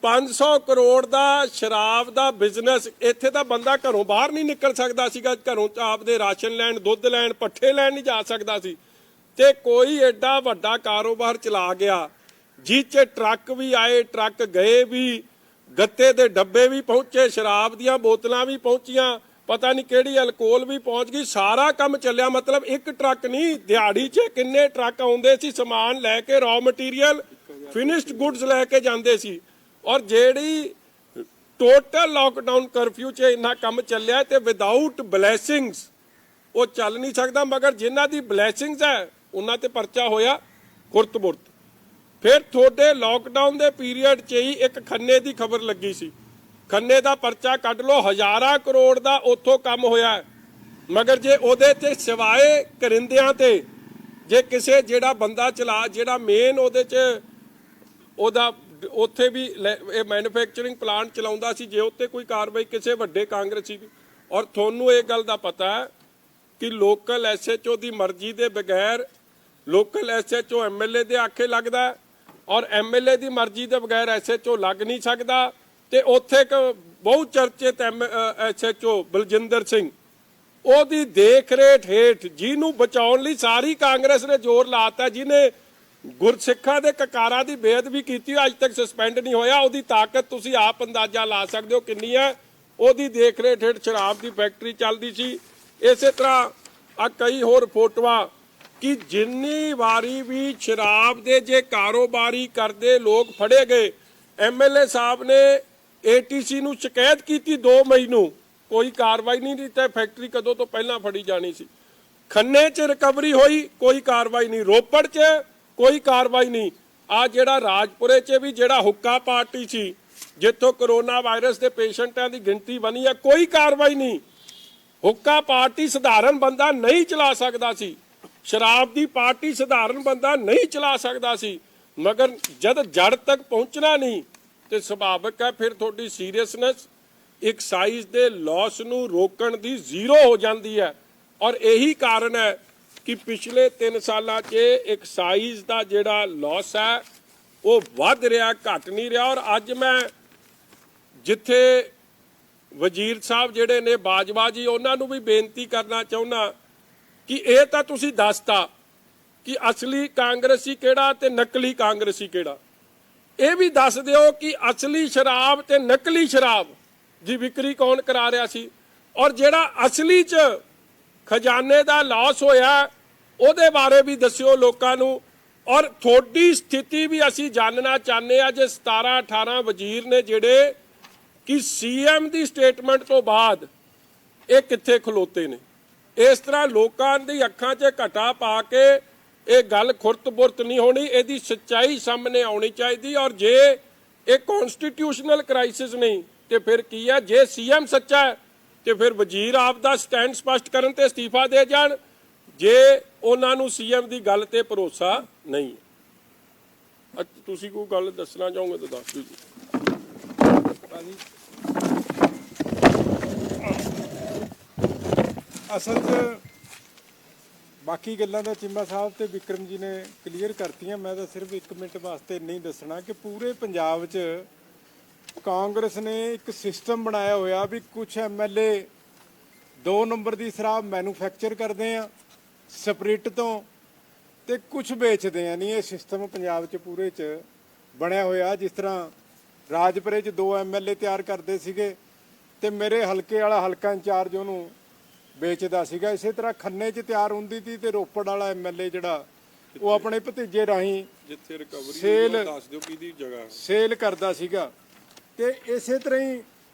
500 ਕਰੋੜ ਦਾ ਸ਼ਰਾਬ ਦਾ ਬਿਜ਼ਨਸ, ਇੱਥੇ ਤਾਂ ਬੰਦਾ ਘਰੋਂ ਬਾਹਰ ਨਹੀਂ ਨਿਕਲ ਸਕਦਾ ਸੀਗਾ, ਘਰੋਂ ਆਪਦੇ ਰਾਸ਼ਨ ਲੈਣ, ਦੁੱਧ ਲੈਣ, ਪੱਠੇ ਲੈਣ ਨਹੀਂ ਜਾ ਸਕਦਾ ਸੀ, ਤੇ ਕੋਈ ਐਡਾ ਵੱਡਾ ਕਾਰੋਬਾਰ ਚਲਾ ਗਿਆ ਜਿਹ 'ਚ ਟਰੱਕ ਵੀ ਆਏ, ਟਰੱਕ ਗਏ ਵੀ, ਗੱਤੇ ਦੇ ਡੱਬੇ ਵੀ ਪਹੁੰਚੇ, ਸ਼ਰਾਬ ਦੀਆਂ ਬੋਤਲਾਂ ਵੀ ਪਹੁੰਚੀਆਂ, ਪਤਾ ਨਹੀਂ ਕਿਹੜੀ ਅਲਕੋਹਲ ਵੀ ਪਹੁੰਚ ਗਈ, ਸਾਰਾ ਕੰਮ ਚੱਲਿਆ। ਮਤਲਬ ਇੱਕ ਟਰੱਕ ਨਹੀਂ, ਦਿਹਾੜੀ 'ਚ ਕਿੰਨੇ ਟਰੱਕ ਆਉਂਦੇ ਸੀ ਸਮਾਨ ਲੈ ਕੇ, ਰॉ ਮਟੀਰੀਅਲ, ਫਿਨਿਸ਼ਡ ਗੁੱਡਸ ਲੈ ਕੇ ਜਾਂਦੇ ਸੀ। ਔਰ ਜਿਹੜੀ ਟੋਟਲ ਲਾਕਡਾਊਨ ਕਰਫਿਊ 'ਚ ਇੰਨਾ ਕੰਮ ਚੱਲਿਆ ਤੇ ਵਿਦਆਊਟ ਬਲੇਸਿੰਗਸ ਉਹ ਚੱਲ ਨਹੀਂ ਸਕਦਾ। ਮਗਰ ਜਿਨ੍ਹਾਂ ਦੀ ਬਲੇਸਿੰਗਸ ਹੈ ਉਹਨਾਂ ਤੇ ਪਰਚਾ ਹੋਇਆ ਖੁਰਤ-ਬੁਰਤ। ਫਿਰ ਤੁਹਾਡੇ ਲਾਕਡਾਊਨ ਦੇ ਪੀਰੀਅਡ 'ਚ ਹੀ ਇੱਕ ਖੰਨੇ ਦੀ ਖਬਰ ਲੱਗੀ ਸੀ, ਖੰਨੇ ਦਾ ਪਰਚਾ ਕੱਢ ਲਓ, ਹਜ਼ਾਰਾਂ ਕਰੋੜ ਦਾ ਉੱਥੋਂ ਕੰਮ ਹੋਇਆ। ਮਗਰ ਜੇ ਉਹਦੇ ਤੇ ਸਿਵਾਏ ਕਰਿੰਦਿਆਂ ਤੇ ਜੇ ਕਿਸੇ ਜਿਹੜਾ ਬੰਦਾ ਚਲਾ, ਜਿਹੜਾ ਮੇਨ ਉਹਦੇ 'ਚ ਉਹਦਾ ਉੱਥੇ ਵੀ ਇਹ ਮੈਨੂਫੈਕਚਰਿੰਗ ਪਲਾਂਟ ਚਲਾਉਂਦਾ ਸੀ, ਜੇ ਉੱਤੇ ਕੋਈ ਕਾਰਵਾਈ ਕਿਸੇ ਵੱਡੇ ਕਾਂਗਰਸੀ ਦੀ, ਔਰ ਤੁਹਾਨੂੰ ਇਹ ਗੱਲ ਦਾ ਪਤਾ ਹੈ ਕਿ ਲੋਕਲ ਐਸਐਚਓ ਦੀ ਮਰਜ਼ੀ ਦੇ ਬਗੈਰ ਲੋਕਲ ਐਸਐਚਓ ਐਮਐਲਏ ਦੇ ਆਖੇ ਲੱਗਦਾ, ਔਰ ਐਮਐਲਏ ਦੀ ਮਰਜ਼ੀ ਦੇ ਬਗੈਰ ਐਸਐਚਓ ਲੱਗ ਨਹੀਂ ਸਕਦਾ। ਤੇ ਉੱਥੇ ਇੱਕ ਬਹੁਤ ਚਰਚਿਤ ਐਸਐਚਓ ਬਲਜਿੰਦਰ ਸਿੰਘ, ਉਹਦੀ ਦੇਖ ਰੇਖ ਹੇਠ, ਜਿਹਨੂੰ ਬਚਾਉਣ ਲਈ ਸਾਰੀ ਕਾਂਗਰਸ ਨੇ ਜ਼ੋਰ ਲਾਤਾ, ਜਿਹਨੇ ਗੁਰਸਿੱਖਾਂ ਦੇ ਕਕਾਰਾਂ ਦੀ ਬੇਅਦਬੀ ਕੀਤੀ, ਅੱਜ ਤੱਕ ਸਸਪੈਂਡ ਨਹੀਂ ਹੋਇਆ। ਉਹਦੀ ਤਾਕਤ ਤੁਸੀਂ ਆਪ ਅੰਦਾਜ਼ਾ ਲਾ ਸਕਦੇ ਹੋ ਕਿੰਨੀ ਹੈ। ਉਹਦੀ ਦੇਖ ਰੇਖ ਹੇਠ ਸ਼ਰਾਬ ਦੀ ਫੈਕਟਰੀ ਚੱਲਦੀ ਸੀ। ਇਸੇ ਤਰ੍ਹਾਂ ਆ ਕਈ ਹੋਰ ਫੋਟੋਆਂ ਕਿ ਜਿੰਨੀ ਵਾਰੀ ਵੀ ਸ਼ਰਾਬ ਦੇ ਜੇ ਕਾਰੋਬਾਰੀ ਕਰਦੇ ਲੋਕ ਫੜੇ ਗਏ, ਐਮਐਲਏ ਸਾਹਿਬ ਨੇ ਏਟੀਸੀ ਨੂੰ ਸ਼ਿਕਾਇਤ ਕੀਤੀ 2 ਮਈ ਨੂੰ, ਕੋਈ ਕਾਰਵਾਈ ਨਹੀਂ ਦਿੱਤੀ। ਫੈਕਟਰੀ ਕਦੋਂ ਤੋਂ ਪਹਿਲਾਂ ਫੜੀ ਜਾਣੀ ਸੀ। ਖੰਨੇ 'ਚ ਰਿਕਵਰੀ ਹੋਈ, ਕੋਈ ਕਾਰਵਾਈ ਨਹੀਂ। ਰੋਪੜ 'ਚ ਕੋਈ ਕਾਰਵਾਈ ਨਹੀਂ। ਆ ਜਿਹੜਾ ਰਾਜਪੁਰੇ 'ਚ ਵੀ ਜਿਹੜਾ ਹੁੱਕਾ ਪਾਰਟੀ ਸੀ, ਜਿੱਥੋਂ ਕਰੋਨਾ ਵਾਇਰਸ ਦੇ ਪੇਸ਼ੈਂਟਾਂ ਦੀ ਗਿਣਤੀ ਬਣੀ ਆ, ਕੋਈ ਕਾਰਵਾਈ ਨਹੀਂ। ਹੁੱਕਾ ਪਾਰਟੀ ਸਧਾਰਨ ਬੰਦਾ ਨਹੀਂ ਚਲਾ ਸਕਦਾ ਸੀ, ਸ਼ਰਾਬ ਦੀ ਪਾਰਟੀ ਸਧਾਰਨ ਬੰਦਾ ਨਹੀਂ ਚਲਾ ਸਕਦਾ ਸੀ। ਮਗਰ ਜਦ ਜੜ ਤੱਕ ਪਹੁੰਚਣਾ ਨਹੀਂ ਤੇ ਸੁਭਾਵਿਕ ਹੈ ਫਿਰ ਤੁਹਾਡੀ ਸੀਰੀਅਸਨੈਸ ਐਕਸਾਈਜ਼ ਦੇ ਲਾਸ ਨੂੰ ਰੋਕਣ ਦੀ ਜ਼ੀਰੋ ਹੋ ਜਾਂਦੀ ਹੈ। ਔਰ ਇਹੀ ਕਾਰਨ ਹੈ ਕਿ ਪਿਛਲੇ 3 ਸਾਲਾਂ 'ਚ ਐਕਸਾਈਜ਼ ਦਾ ਜਿਹੜਾ ਲਾਸ ਹੈ ਉਹ ਵੱਧ ਰਿਹਾ, ਘਟ ਨਹੀਂ ਰਿਹਾ। ਔਰ ਅੱਜ ਮੈਂ ਜਿੱਥੇ ਵਜ਼ੀਰ ਸਾਹਿਬ ਜਿਹੜੇ ਨੇ ਬਾਜਵਾ ਜੀ, ਉਹਨਾਂ ਨੂੰ ਵੀ ਬੇਨਤੀ ਕਰਨਾ ਚਾਹੁੰਦਾ ਕਿ ਇਹ ਤਾਂ ਤੁਸੀਂ ਦੱਸਤਾ ਕਿ ਅਸਲੀ ਕਾਂਗਰਸੀ ਕਿਹੜਾ ਤੇ ਨਕਲੀ ਕਾਂਗਰਸੀ ਕਿਹੜਾ। ਇਹ ਵੀ ਦੱਸ ਦਿਓ ਕਿ ਅਸਲੀ ਸ਼ਰਾਬ ਤੇ ਨਕਲੀ ਸ਼ਰਾਬ ਦੀ ਵਿਕਰੀ ਕੌਣ ਕਰਾ ਰਿਹਾ ਸੀ, ਔਰ ਜਿਹੜਾ ਅਸਲੀ 'ਚ ਖਜ਼ਾਨੇ ਦਾ ਲਾਸ ਹੋਇਆ ਉਹਦੇ ਬਾਰੇ ਵੀ ਦੱਸਿਓ ਲੋਕਾਂ ਨੂੰ। ਔਰ ਤੁਹਾਡੀ ਸਥਿਤੀ ਵੀ ਅਸੀਂ ਜਾਣਨਾ ਚਾਹੁੰਦੇ ਆ। ਜੇ 17-18 ਵਜ਼ੀਰ ਨੇ ਜਿਹੜੇ ਕਿ ਸੀਐਮ ਦੀ ਸਟੇਟਮੈਂਟ ਤੋਂ ਬਾਅਦ ਇਹ ਕਿੱਥੇ ਖਲੋਤੇ ਨੇ। ਇਸ ਤਰ੍ਹਾਂ ਲੋਕਾਂ ਦੀ ਅੱਖਾਂ 'ਚ ਘਟਾ ਪਾ ਕੇ ਇਹ ਗੱਲ ਖੁਰਤ-ਬੁਰਤ ਨਹੀਂ ਹੋਣੀ, ਇਹਦੀ ਸੱਚਾਈ ਸਾਹਮਣੇ ਆਉਣੀ ਚਾਹੀਦੀ। ਔਰ ਜੇ ਇਹ ਕਨਸਟੀਟਿਊਸ਼ਨਲ ਕ੍ਰਾਈਸਿਸ ਨਹੀਂ ਤੇ ਫਿਰ ਕੀ ਹੈ? ਜੇ ਸੀਐਮ ਸੱਚਾ ਹੈ ਤੇ ਫਿਰ ਵਜ਼ੀਰ ਆਪ ਦਾ ਸਟੈਂਡ ਸਪਸ਼ਟ ਕਰਨ ਤੇ ਅਸਤੀਫਾ ਦੇ ਜਾਣ, ਜੇ ਉਹਨਾਂ ਨੂੰ ਸੀਐਮ ਦੀ ਗੱਲ ਤੇ ਭਰੋਸਾ ਨਹੀਂ ਹੈ। ਤੁਸੀਂ ਕੋਈ ਗੱਲ ਦੱਸਣਾ ਚਾਹੋਗੇ ਤਾਂ ਦੱਸ ਦਿਓ ਜੀ। ਅਸਲ 'ਚ ਬਾਕੀ ਗੱਲਾਂ ਦਾ ਚਿੰਬਾ ਸਾਹਿਬ ਤੇ ਵਿਕਰਮ ਜੀ ਨੇ ਕਲੀਅਰ ਕਰਤੀਆਂ। ਮੈਂ ਤਾਂ ਸਿਰਫ 1 ਮਿੰਟ ਵਾਸਤੇ ਨਹੀਂ ਦੱਸਣਾ ਕਿ ਪੂਰੇ ਪੰਜਾਬ 'ਚ ਕਾਂਗਰਸ ਨੇ ਇੱਕ ਸਿਸਟਮ ਬਣਾਇਆ ਹੋਇਆ ਵੀ ਕੁਝ ਐਮਐਲਏ 2 ਨੰਬਰ ਦੀ ਸ਼ਰਾਬ ਮੈਨੂਫੈਕਚਰ ਕਰਦੇ ਆ ਸਪਰਿਟ ਤੋਂ ਤੇ ਕੁਝ ਵੇਚਦੇ ਆ। ਨਹੀਂ, ਇਹ ਸਿਸਟਮ ਪੰਜਾਬ 'ਚ ਪੂਰੇ 'ਚ ਬਣਿਆ ਹੋਇਆ। ਜਿਸ ਤਰ੍ਹਾਂ ਰਾਜਪੁਰੇ 'ਚ 2 ਐਮਐਲਏ ਤਿਆਰ ਕਰਦੇ ਸੀਗੇ ਤੇ ਮੇਰੇ ਹਲਕੇ ਵਾਲਾ ਹਲਕਾ ਇੰਚਾਰਜ ਉਹਨੂੰ ਵੇਚਦਾ ਸੀਗਾ। ਇਸੇ ਤਰ੍ਹਾਂ ਖੰਨੇ 'ਚ ਤਿਆਰ ਹੁੰਦੀ ਸੀ ਤੇ ਰੋਪੜ ਵਾਲਾ ਐਮਐਲਏ ਜਿਹੜਾ ਉਹ ਆਪਣੇ ਭਤੀਜੇ ਰਾਹੀਂ ਜਿੱਥੇ ਰਿਕਵਰੀ ਸੇਲ ਦੱਸ ਦਿਓ ਕਿਹਦੀ ਜਗ੍ਹਾ ਸੇਲ ਕਰਦਾ ਸੀਗਾ। ਤੇ ਇਸੇ ਤਰ੍ਹਾਂ ਹੀ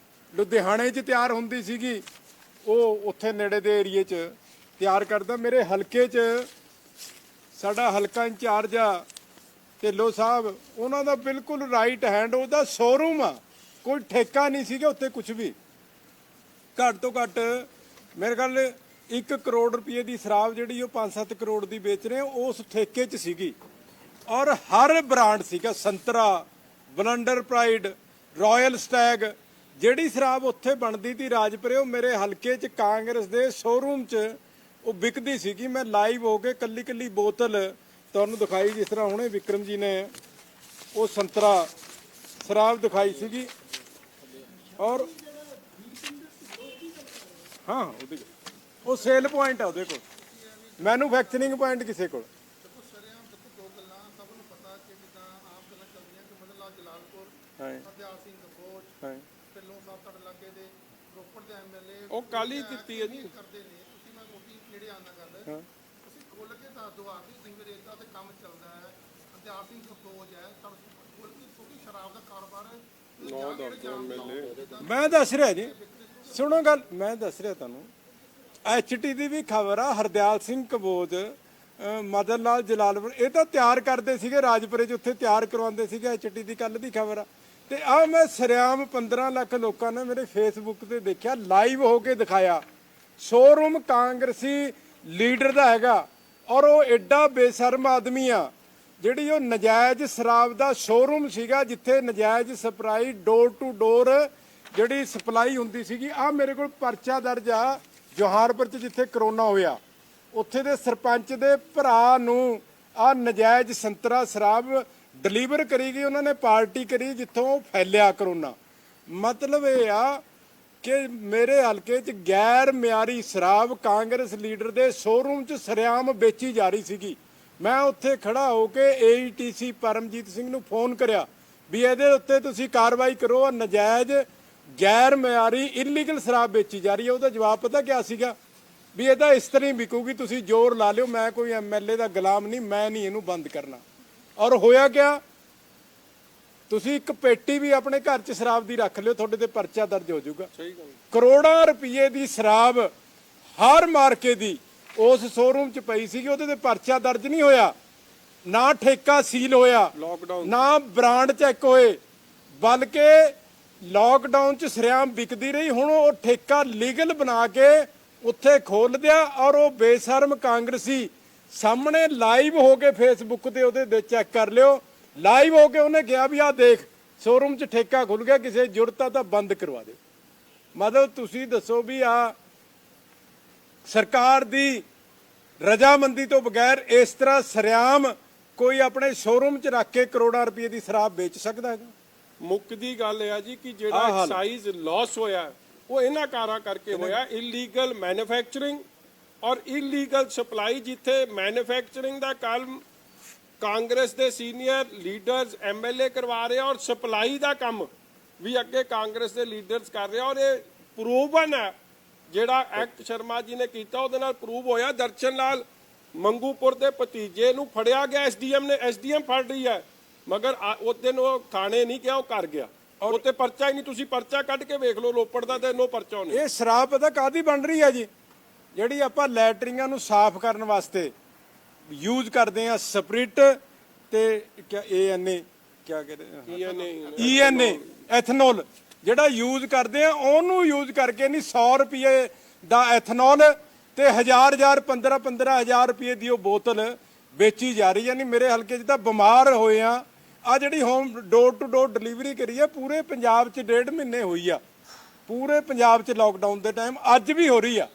ਲੁਧਿਆਣੇ 'ਚ ਤਿਆਰ ਹੁੰਦੀ ਸੀਗੀ, ਉਹ ਉੱਥੇ ਨੇੜੇ ਦੇ ਏਰੀਏ 'ਚ ਤਿਆਰ ਕਰਦਾ। ਮੇਰੇ ਹਲਕੇ 'ਚ ਸਾਡਾ ਹਲਕਾ ਇੰਚਾਰਜ ਆ ਢਿੱਲੋਂ ਸਾਹਿਬ, ਉਹਨਾਂ ਦਾ ਬਿਲਕੁਲ ਰਾਈਟ ਹੈਂਡ ਉਹਦਾ ਸ਼ੋਰੂਮ ਆ, ਕੋਈ ਠੇਕਾ ਨਹੀਂ ਸੀਗਾ ਉੱਥੇ ਕੁਝ ਵੀ। ਘੱਟ ਤੋਂ ਘੱਟ ਮੇਰੇ ਖਿਆਲ 1 ਕਰੋੜ ਰੁਪਏ ਦੀ ਸ਼ਰਾਬ ਜਿਹੜੀ ਉਹ 5-7 ਕਰੋੜ ਦੀ ਵੇਚ ਰਹੇ ਉਸ ਠੇਕੇ 'ਚ ਸੀਗੀ। ਔਰ ਹਰ ਬ੍ਰਾਂਡ ਸੀਗਾ, ਸੰਤਰਾ, ਬਲੰਡਰ ਪ੍ਰਾਈਡ, ਰਾਇਲ ਸਟੈਗ। ਜਿਹੜੀ ਸ਼ਰਾਬ ਉੱਥੇ ਬਣਦੀ ਸੀ ਰਾਜਪੁਰੇ, ਉਹ ਮੇਰੇ ਹਲਕੇ 'ਚ ਕਾਂਗਰਸ ਦੇ ਸ਼ੋਰੂਮ 'ਚ ਉਹ ਵਿਕਦੀ ਸੀਗੀ। ਮੈਂ ਲਾਈਵ ਹੋ ਕੇ ਕੱਲੀ ਕੱਲੀ ਬੋਤਲ ਤੁਹਾਨੂੰ ਦਿਖਾਈ, ਜਿਸ ਤਰ੍ਹਾਂ ਹੁਣੇ ਵਿਕਰਮ ਜੀ ਨੇ ਉਹ ਸੰਤਰਾ ਸ਼ਰਾਬ ਦਿਖਾਈ ਸੀਗੀ। ਔਰ ਹਾਂ, ਉਹ ਸੇਲ ਪੁਆਇੰਟ ਆ ਉਹਦੇ ਕੋਲ, ਮੈਨੂਫੈਕਚਰਿੰਗ ਪੁਆਇੰਟ ਕਿਸੇ ਕੋਲ। ਉਹ ਕੱਲ ਹੀ ਦਿੱਤੀ ਹੈ ਜੀ। ਮੈਂ ਦੱਸ ਰਿਹਾ ਜੀ, ਸੁਣੋ ਗੱਲ, ਮੈਂ ਦੱਸ ਰਿਹਾ ਤੁਹਾਨੂੰ। ਐਚਟੀ ਦੀ ਵੀ ਖਬਰ ਆ, ਹਰਦਿਆਲ ਸਿੰਘ ਕੰਬੋਜ, ਮਦਨ ਲਾਲ ਜਲਾਲਪੁਰ, ਇਹ ਤਾਂ ਤਿਆਰ ਕਰਦੇ ਸੀਗੇ ਰਾਜਪੁਰੇ 'ਚ, ਉੱਥੇ ਤਿਆਰ ਕਰਵਾਉਂਦੇ ਸੀਗੇ। ਐਚਟੀ ਦੀ ਕੱਲ ਦੀ ਖਬਰ ਆ। ਤੇ ਆ ਮੈਂ ਸਰਿਆਮ 15 ਲੱਖ ਲੋਕਾਂ ਨੇ ਮੇਰੇ ਫੇਸਬੁੱਕ ਤੇ ਦੇਖਿਆ, ਲਾਈਵ ਹੋ ਕੇ ਦਿਖਾਇਆ। ਸ਼ੋਰੂਮ ਕਾਂਗਰਸੀ ਲੀਡਰ ਦਾ ਹੈਗਾ ਔਰ ਉਹ ਐਡਾ ਬੇਸ਼ਰਮ ਆਦਮੀ ਆ, ਜਿਹੜੀ ਉਹ ਨਜਾਇਜ਼ ਸ਼ਰਾਬ ਦਾ ਸ਼ੋਰੂਮ ਸੀਗਾ, ਜਿੱਥੇ ਨਜਾਇਜ਼ ਸਪਲਾਈ ਡੋਰ ਟੂ ਡੋਰ ਜਿਹੜੀ ਸਪਲਾਈ ਹੁੰਦੀ ਸੀਗੀ। ਆ ਮੇਰੇ ਕੋਲ ਪਰਚਾ ਦਰਜ ਆ ਜੋਹਾਰਪੁਰ 'ਚ, ਜਿੱਥੇ ਕਰੋਨਾ ਹੋਇਆ, ਉੱਥੇ ਦੇ ਸਰਪੰਚ ਦੇ ਭਰਾ ਨੂੰ ਆ ਨਜਾਇਜ਼ ਸੰਤਰਾ ਸ਼ਰਾਬ ਡਿਲੀਵਰ ਕਰੀ ਗਈ। ਉਹਨਾਂ ਨੇ ਪਾਰਟੀ ਕਰੀ ਜਿੱਥੋਂ ਫੈਲਿਆ ਕਰੋਨਾ। ਮਤਲਬ ਇਹ ਆ ਕਿ ਮੇਰੇ ਹਲਕੇ 'ਚ ਗੈਰ ਮਿਆਰੀ ਸ਼ਰਾਬ ਕਾਂਗਰਸ ਲੀਡਰ ਦੇ ਸ਼ੋਰੂਮ 'ਚ ਸਰਿਆਮ ਵੇਚੀ ਜਾ ਰਹੀ ਸੀਗੀ। ਮੈਂ ਉੱਥੇ ਖੜਾ ਹੋ ਕੇ ਏਈਟੀਸੀ ਪਰਮਜੀਤ ਸਿੰਘ ਨੂੰ ਫੋਨ ਕਰਿਆ ਵੀ ਇਹਦੇ ਉੱਤੇ ਤੁਸੀਂ ਕਾਰਵਾਈ ਕਰੋ, ਨਜਾਇਜ਼ ਗੈਰ ਮਿਆਰੀ ਇਲੀਗਲ ਸ਼ਰਾਬ ਵੇਚੀ ਜਾ ਰਹੀ ਹੈ। ਉਹਦਾ ਜਵਾਬ ਪਤਾ ਕਿਆ ਸੀਗਾ? ਵੀ ਇਹਦਾ ਇਸ ਤਰ੍ਹਾਂ ਹੀ ਵਿਕੂਗੀ, ਤੁਸੀਂ ਜ਼ੋਰ ਲਾ ਲਿਓ, ਮੈਂ ਕੋਈ ਐਮਐਲਏ ਦਾ ਗੁਲਾਮ ਨਹੀਂ, ਮੈਂ ਨਹੀਂ ਇਹਨੂੰ ਬੰਦ ਕਰਨਾ। ਔਰ ਹੋਇਆ ਕਿਆ? ਤੁਸੀਂ ਇੱਕ ਪੇਟੀ ਵੀ ਆਪਣੇ ਘਰ 'ਚ ਸ਼ਰਾਬ ਦੀ ਰੱਖ ਲਿਓ, ਤੁਹਾਡੇ ਤੇ ਪਰਚਾ ਦਰਜ ਹੋ ਜਾਊਗਾ। ਕਰੋੜਾਂ ਰੁਪਏ ਦੀ ਸ਼ਰਾਬ ਹਰ ਮਾਰਕੇ ਦੀ ਉਸ ਸ਼ੋਰੂਮ 'ਚ ਪਈ ਸੀਗੀ, ਉਹਦੇ ਤੇ ਪਰਚਾ ਦਰਜ ਨਹੀਂ ਹੋਇਆ, ਨਾ ਠੇਕਾ ਸੀਲ ਹੋਇਆ, ਨਾ ਬ੍ਰਾਂਡ ਚੈੱਕ ਹੋਏ, ਬਲਕਿ ਲਾਕਡਾਊਨ 'ਚ ਸਰਿਆਮ ਵਿਕਦੀ ਰਹੀ। ਹੁਣ ਉਹ ਠੇਕਾ ਲੀਗਲ ਬਣਾ ਕੇ ਉੱਥੇ ਖੋਲ ਦਿਆ। ਔਰ ਉਹ ਬੇਸ਼ਰਮ ਕਾਂਗਰਸੀ ਸਾਹਮਣੇ ਲਾਈਵ ਹੋ ਕੇ ਫੇਸਬੁੱਕ ਤੇ ਉਹਦੇ ਦੇ ਚੈੱਕ ਕਰ ਲਿਓ, ਲਾਈਵ ਹੋ ਕੇ ਉਹਨੇ ਕਿਹਾ ਵੀ ਆਹ ਦੇਖ ਸ਼ੋਰੂਮ 'ਚ ਠੇਕਾ ਖੁੱਲ ਗਿਆ, ਕਿਸੇ ਜ਼ਰੂਰਤ ਆ ਤਾਂ ਬੰਦ ਕਰਵਾ ਦੇ। ਮਤਲਬ ਤੁਸੀਂ ਦੱਸੋ ਵੀ ਆ ਸਰਕਾਰ ਦੀ ਰਜਾਮੰਦੀ ਤੋਂ ਬਗੈਰ ਇਸ ਤਰ੍ਹਾਂ ਸਰਿਆਮ ਕੋਈ ਆਪਣੇ ਸ਼ੋਰੂਮ 'ਚ ਰੱਖ ਕੇ ਕਰੋੜਾਂ ਰੁਪਏ ਦੀ ਸ਼ਰਾਬ ਵੇਚ ਸਕਦਾ ਹੈਗਾ? ਮੁੱਖ ਦੀ ਗੱਲ ਇਹ ਆ ਜੀ ਕਿ ਜਿਹੜਾ ਐਕਸਾਈਜ਼ ਲਾਸ ਹੋਇਆ ਉਹ ਇਹਨਾਂ ਕਾਰਾਂ ਕਰਕੇ ਹੋਇਆ, ਇਲੀਗਲ ਮੈਨੂਫੈਕਚਰਿੰਗ ਔਰ ਇਲੀਗਲ ਸਪਲਾਈ। ਜਿੱਥੇ ਮੈਨੂਫੈਕਚਰਿੰਗ ਦਾ ਕੰਮ ਕਾਂਗਰਸ ਦੇ ਸੀਨੀਅਰ ਲੀਡਰਸ ਐਮਐਲਏ ਕਰਵਾ ਰਹੇ ਔਰ ਸਪਲਾਈ ਦਾ ਕੰਮ ਵੀ ਅੱਗੇ ਕਾਂਗਰਸ ਦੇ ਲੀਡਰਸ ਕਰ ਰਹੇ। ਔਰ ਇਹ ਪ੍ਰੂਵਨ ਹੈ, ਜਿਹੜਾ ਐਕਟ ਸ਼ਰਮਾ ਜੀ ਨੇ ਕੀਤਾ ਉਹਦੇ ਨਾਲ ਪ੍ਰੂਵ ਹੋਇਆ। ਦਰਸ਼ਨ ਲਾਲ ਮੰਗੂਪੁਰ ਦੇ ਭਤੀਜੇ ਨੂੰ ਫੜਿਆ ਗਿਆ, ਐਸਡੀਐਮ ਨੇ, ਐਸਡੀਐਮ ਫੜ ਰਹੀ ਹੈ, ਮਗਰ ਉਸ ਦਿਨ ਉਹ ਥਾਣੇ ਨਹੀਂ ਗਿਆ, ਉਹ ਕਰ ਗਿਆ। ਉੱਤੇ ਪਰਚਾ ਹੀ ਨਹੀਂ, ਤੁਸੀਂ ਪਰਚਾ ਕੱਢ ਕੇ ਵੇਖ ਲਓ ਰੋਪੜ ਦਾ ਤੇ ਨੋ ਪਰਚਾ ਉਹਨੇ। ਇਹ ਸ਼ਰਾਬ ਪਤਾ ਕਾਹਦੀ ਬਣ ਰਹੀ ਹੈ ਜੀ? ਜਿਹੜੀ ਆਪਾਂ ਲੈਟਰਿੰਗਾਂ ਨੂੰ ਸਾਫ਼ ਕਰਨ ਵਾਸਤੇ ਯੂਜ਼ ਕਰਦੇ ਆ, ਸਪਰਿਟ ਤੇ ਕਿਆ ਏਐਨਏ, ਕਿਆ ਕਹਿੰਦੇ, ਈਐਨਏ, ਐਥਨੋਲ, ਜਿਹੜਾ ਯੂਜ਼ ਕਰਦੇ ਆ, ਉਹਨੂੰ ਯੂਜ਼ ਕਰਕੇ ਨਹੀਂ 100 ਰੁਪਏ ਦਾ ਐਥਨੋਲ ਤੇ 1000 15,000 ਰੁਪਏ ਦੀ ਉਹ ਬੋਤਲ ਵੇਚੀ ਜਾ ਰਹੀ ਹੈ। ਨਹੀਂ, ਮੇਰੇ ਹਲਕੇ 'ਚ ਤਾਂ ਬਿਮਾਰ ਹੋਏ ਆ। ਆ ਜਿਹੜੀ home door to door delivery ਕਰੀ ਆ ਪੂਰੇ ਪੰਜਾਬ 'ਚ 1.5 ਮਹੀਨੇ ਹੋਈ ਆ, ਪੂਰੇ ਪੰਜਾਬ 'ਚ ਲਾਕਡਾਊਨ ਦੇ ਟਾਈਮ, ਅੱਜ ਵੀ ਹੋ ਰਹੀ ਆ।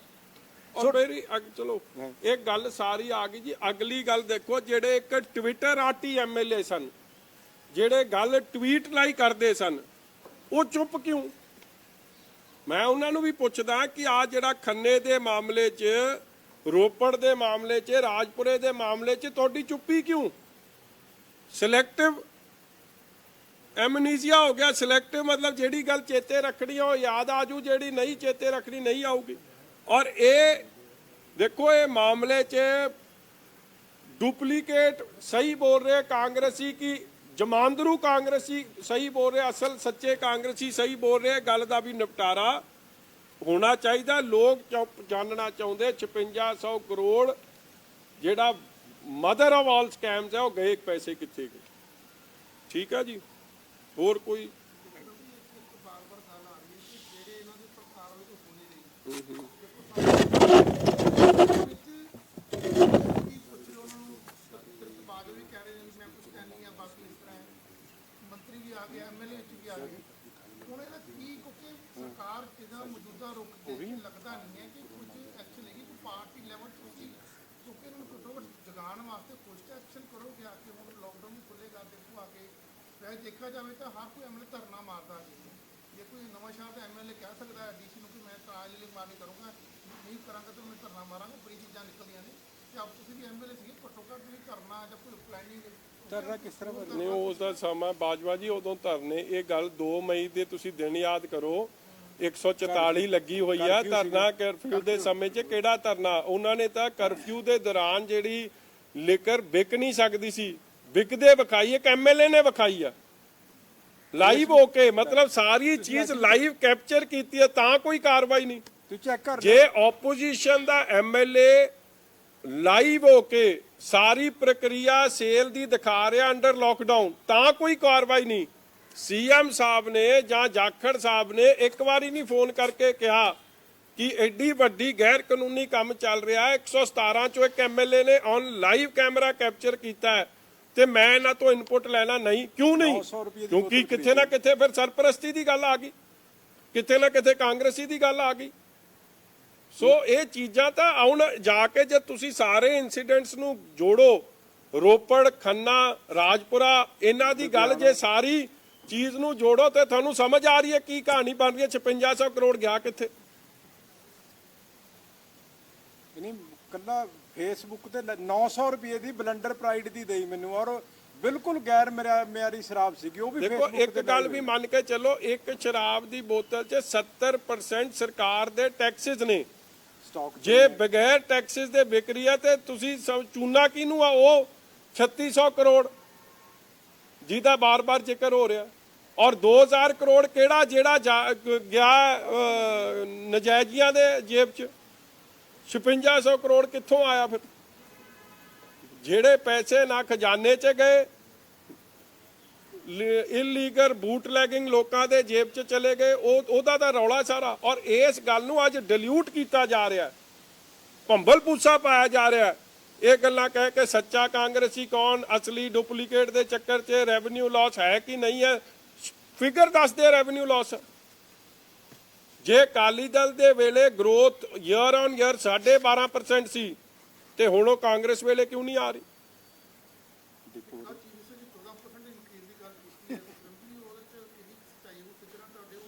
ਮੇਰੀ ਚਲੋ ਇਹ ਗੱਲ ਸਾਰੀ ਆ ਗਈ ਜੀ। ਅਗਲੀ ਗੱਲ ਦੇਖੋ, ਜਿਹੜੇ ਇੱਕ ਟਵਿੱਟਰ ਆਰਟੀ ਐਮਐਲਏ ਸਨ, ਜਿਹੜੇ ਗੱਲ ਟਵੀਟ ਲਾਈ ਕਰਦੇ ਸਨ, ਉਹ ਚੁੱਪ ਕਿਉਂ? ਮੈਂ ਉਹਨਾਂ ਨੂੰ ਵੀ ਪੁੱਛਦਾ ਕਿ ਆ ਜਿਹੜਾ ਖੰਨੇ ਦੇ ਮਾਮਲੇ 'ਚ, ਰੋਪੜ ਦੇ ਮਾਮਲੇ 'ਚ, ਰਾਜਪੁਰੇ ਦੇ ਮਾਮਲੇ 'ਚ ਤੁਹਾਡੀ ਚੁੱਪੀ ਕਿਉਂ? ਸਿਲੈਕਟਿਵ ਐਮਨੀਜ਼ੀਆ ਹੋ ਗਿਆ। ਸਿਲੈਕਟਿਵ ਮਤਲਬ ਜਿਹੜੀ ਗੱਲ ਚੇਤੇ ਰੱਖਣੀ ਉਹ ਯਾਦ ਆਜੂ, ਜਿਹੜੀ ਨਹੀਂ ਚੇਤੇ ਰੱਖਣੀ ਨਹੀਂ ਆਊਗੀ। ਔਰ ਇਹ ਦੇਖੋ, ਇਹ ਮਾਮਲੇ 'ਚ ਡੁਪਲੀਕੇਟ ਸਹੀ ਬੋਲ ਰਹੇ ਕਾਂਗਰਸੀ ਕਿ ਜਮਾਂਦਰੂ ਕਾਂਗਰਸੀ ਸਹੀ ਬੋਲ ਰਹੇ, ਅਸਲ ਸੱਚੇ ਕਾਂਗਰਸੀ ਸਹੀ ਬੋਲ ਰਹੇ। ਗੱਲ ਦਾ ਵੀ ਨਿਪਟਾਰਾ ਹੋਣਾ ਚਾਹੀਦਾ। ਲੋਕ ਜਾਣਨਾ ਚਾਹੁੰਦੇ 5600 ਕਰੋੜ ਜਿਹੜਾ ਮਦਰ ਆਫ ਆਲ ਸਕੈਮਸ ਹੈ ਉਹ ਗਏ ਪੈਸੇ ਕਿੱਥੇ ਗਏ। ਠੀਕ ਹੈ ਜੀ, ਹੋਰ ਕੋਈ ਮੰਤਰੀ ਵੀ ਆ ਗਿਆ, ਐਮਐਲਏ ਵੀ ਆ ਗਏ। ਹੁਣ ਇਹਦਾ ਕੀ, ਕਿਉਂਕਿ ਸਰਕਾਰ ਇਹਦਾ ਮੌਜੂਦਾ ਰੁਖ ਦੇਖ ਕੇ ਲੱਗਦਾ ਨਹੀਂ ਹੈ ਕਿ ਕੁਝ ਐਕਸ਼ਨ ਹੈਗੀ ਕੋਈ ਪਾਰਟੀ ਲੈਵਲ ਤੁਸੀਂ, ਕਿਉਂਕਿ ਇਹਨਾਂ ਨੂੰ ਘੱਟੋ ਘੱਟ ਜਗਾਉਣ ਵਾਸਤੇ ਕੁਝ ਤਾਂ ਐਕਸ਼ਨ ਕਰੋਗੇ। ਆ ਕੇ ਹੁਣ ਲੋਕਡਾਊਨ ਵੀ ਖੁੱਲੇਗਾ, ਦੇਖੋ ਆ ਕੇ ਵੈਸੇ ਦੇਖਿਆ ਜਾਵੇ ਤਾਂ ਹਰ ਕੋਈ ਐਮਐਲਏ ਧਰਨਾ ਮਾਰਦਾ ਹੈ। ਜੇ ਕੋਈ ਨਵਾਂ ਸ਼ਹਿਰ ਦਾ ਐਮਐਲਏ ਕਹਿ ਸਕਦਾ ਹੈ ਡੀਸੀ ਨੂੰ ਕਿ ਮੈਂ ਟਰਾਇਲ ਲਈ ਮਾਰਨੀ ਕਰੂੰਗਾ, ਨਹੀਂ ਕਰਾਂਗਾ ਤਾਂ ਮੈਂ ਧਰਨਾ ਮਾਰਾਂਗਾ, ਬੜੀ ਚੀਜ਼ਾਂ ਨਿਕਲਦੀਆਂ ਨੇ। ਤੇ ਆਪ ਤੁਸੀਂ ਵੀ ਐਮਐਲਏ ਸੀਗੇ, ਘੱਟੋ ਘੱਟ ਤੁਸੀਂ ਧਰਨਾ ਜਾਂ ਕੋਈ ਪਲੈਨਿੰਗ ਧਰਨਾ ਕਿਸ ਤਰ੍ਹਾਂ ਨਹੀਂ, ਉਸ ਦਾ ਸਮਾਂ ਬਾਜਵਾ ਜੀ ਉਦੋਂ ਧਰਨੇ, ਇਹ ਗੱਲ 2 ਮਈ ਦੇ ਤੁਸੀਂ ਦਿਨ ਯਾਦ ਕਰੋ, 144 ਲੱਗੀ ਹੋਈ ਆ ਧਰਨਾ ਕਰਫਿਊ ਦੇ ਸਮੇਂ 'ਚ। ਕਿਹੜਾ ਧਰਨਾ? ਉਹਨਾਂ ਨੇ ਤਾਂ ਕਰਫਿਊ ਦੇ ਦੌਰਾਨ ਜਿਹੜੀ ਲਿਕਰ ਵਿਕ ਨਹੀਂ ਸਕਦੀ ਸੀ, ਵਿਕਦੇ ਵਿਖਾਈ। ਇੱਕ ਐਮਐਲਏ ਨੇ ਵਿਖਾਈ ਆ ਲਾਈਵ ਹੋ ਕੇ, ਮਤਲਬ ਸਾਰੀ ਚੀਜ਼ ਲਾਈਵ ਕੈਪਚਰ ਕੀਤੀ ਹੈ, ਤਾਂ ਕੋਈ ਕਾਰਵਾਈ ਨਹੀਂ। ਤੂੰ ਚੈੱਕ ਕਰ। ਜੇ ਆਪੋਜੀਸ਼ਨ ਦਾ ਐਮਐਲਏ ਲਾਈਵ ਹੋ ਕੇ ਸਾਰੀ ਪ੍ਰਕਿਰਿਆ ਸੇਲ ਦੀ ਦਿਖਾ ਰਿਹਾ ਅੰਡਰ ਲੋਕਡਾਊਨ, ਤਾਂ ਕੋਈ ਕਾਰਵਾਈ ਨਹੀਂ। ਸੀਐਮ ਸਾਹਿਬ ਨੇ ਜਾਂ ਜਾਖੜ ਸਾਹਿਬ ਨੇ ਇੱਕ ਵਾਰੀ ਨਹੀਂ ਫੋਨ ਕਰਕੇ ਕਿਹਾ ਕਿ ਐਡੀ ਵੱਡੀ ਗੈਰ ਕਾਨੂੰਨੀ ਕੰਮ ਚੱਲ ਰਿਹਾ ਹੈ। 117 ਚੋਂ ਇੱਕ ਐਮਐਲਏ ਨੇ ਔਨ ਲਾਈਵ ਕੈਮਰਾ ਕੈਪਚਰ ਕੀਤਾ ਹੈ ਤੇ ਮੈਂ ਇਹਨਾਂ ਤੋਂ ਇਨਪੁਟ ਲੈਣਾ ਨਹੀਂ। ਕਿਉਂ ਨਹੀਂ? ਕਿਉਂਕਿ ਕਿਤੇ ਨਾ ਕਿਤੇ ਫਿਰ ਸਰਪ੍ਰਸਤੀ ਦੀ ਗੱਲ ਆ ਗਈ, ਕਿਤੇ ਨਾ ਕਿਤੇ ਕਾਂਗਰਸੀ ਦੀ ਗੱਲ ਆ ਗਈ। ਸੋ ਇਹ ਚੀਜ਼ਾਂ ਤਾਂ ਹੁਣ ਜਾ ਕੇ ਜੇ ਤੁਸੀਂ ਸਾਰੇ ਇਨਸੀਡੈਂਟਸ ਨੂੰ ਜੋੜੋ, ਰੋਪੜ, ਖੰਨਾ, ਰਾਜਪੁਰਾ, ਇਹਨਾਂ ਦੀ ਗੱਲ ਜੇ ਸਾਰੀ ਚੀਜ਼ ਨੂੰ ਜੋੜੋ ਤੇ ਤੁਹਾਨੂੰ ਸਮਝ ਆ ਰਹੀ ਹੈ ਕੀ ਕਹਾਣੀ ਬਣ ਰਹੀ ਹੈ। 5600 ਕਰੋੜ ਗਿਆ ਕਿੱਥੇ? ਨਹੀਂ, ਕੱਲਾ ਫੇਸਬੁੱਕ ਤੇ 900 ਰੁਪਏ ਦੀ ਬਲੰਡਰ ਪ੍ਰਾਈਡ ਦੀ ਦੇਈ ਮੈਨੂੰ, ਔਰ ਬਿਲਕੁਲ ਗੈਰ ਮਿਆਰੀ ਸ਼ਰਾਬ ਸੀਗੀ ਉਹ ਵੀ। ਦੇਖੋ, ਇੱਕ ਗੱਲ ਵੀ ਮੰਨ ਕੇ ਚੱਲੋ, ਇੱਕ ਸ਼ਰਾਬ ਦੀ ਬੋਤਲ 'ਚ 70% ਸਰਕਾਰ ਦੇ ਟੈਕਸਿਸ ਨੇ। ਜੇ ਬਗੈਰ ਟੈਕਸਿਸ ਦੇ ਵਿਕ ਰਹੀ ਹੈ ਤੇ ਤੁਸੀਂ ਚੂਨਾ ਕਿਹਨੂੰ ਆ? ਉਹ 3600 ਕਰੋੜ ਜਿਹਦਾ ਬਾਰ-ਬਾਰ ਜ਼ਿਕਰ ਹੋ ਰਿਹਾ। ਔਰ 2000 ਕਰੋੜ ਕਿਹੜਾ ਜਿਹੜਾ ਗਿਆ ਨਜਾਇਜ਼ੀਆਂ ਦੇ ਜੇਬ 'ਚ? 5600 ਕਰੋੜ ਕਿੱਥੋਂ ਆਇਆ ਫਿਰ? ਜਿਹੜੇ ਪੈਸੇ ਨਾ ਖਜ਼ਾਨੇ 'ਚ ਗਏ, ਇਲੀਗਲ ਬੂਟਲੈਗਿੰਗ ਲੋਕਾਂ ਦੇ ਜੇਬ 'ਚ ਚਲੇ ਗਏ, ਉਹਦਾ ਤਾਂ ਰੌਲਾ ਸਾਰਾ। ਔਰ ਇਸ ਗੱਲ ਨੂੰ ਅੱਜ ਡਿਲੂਟ ਕੀਤਾ ਜਾ ਰਿਹਾ, ਭੰਬਲ ਭੂਸਾ ਪਾਇਆ ਜਾ ਰਿਹਾ। ਇਹ ਗੱਲਾਂ ਕਹਿ ਕੇ ਸੱਚਾ ਕਾਂਗਰਸੀ ਕੌਣ, ਅਸਲੀ ਡੁਪਲੀਕੇਟ ਦੇ ਚੱਕਰ 'ਚ ਰੈਵਨਿਊ ਲਾਸ ਹੈ ਕਿ ਨਹੀਂ ਹੈ, ਫਿਗਰ ਦੱਸਦੇ ਰੈਵਨਿਊ ਲਾਸ। ਜੇ ਅਕਾਲੀ ਦਲ ਦੇ ਵੇਲੇ ਗਰੋਥ ਈਅਰ ਔਨ ਈਅਰ 12.5% ਸੀ ਤੇ ਹੁਣ ਉਹ ਕਾਂਗਰਸ ਵੇਲੇ ਕਿਉਂ ਨਹੀਂ ਆ ਰਹੀ?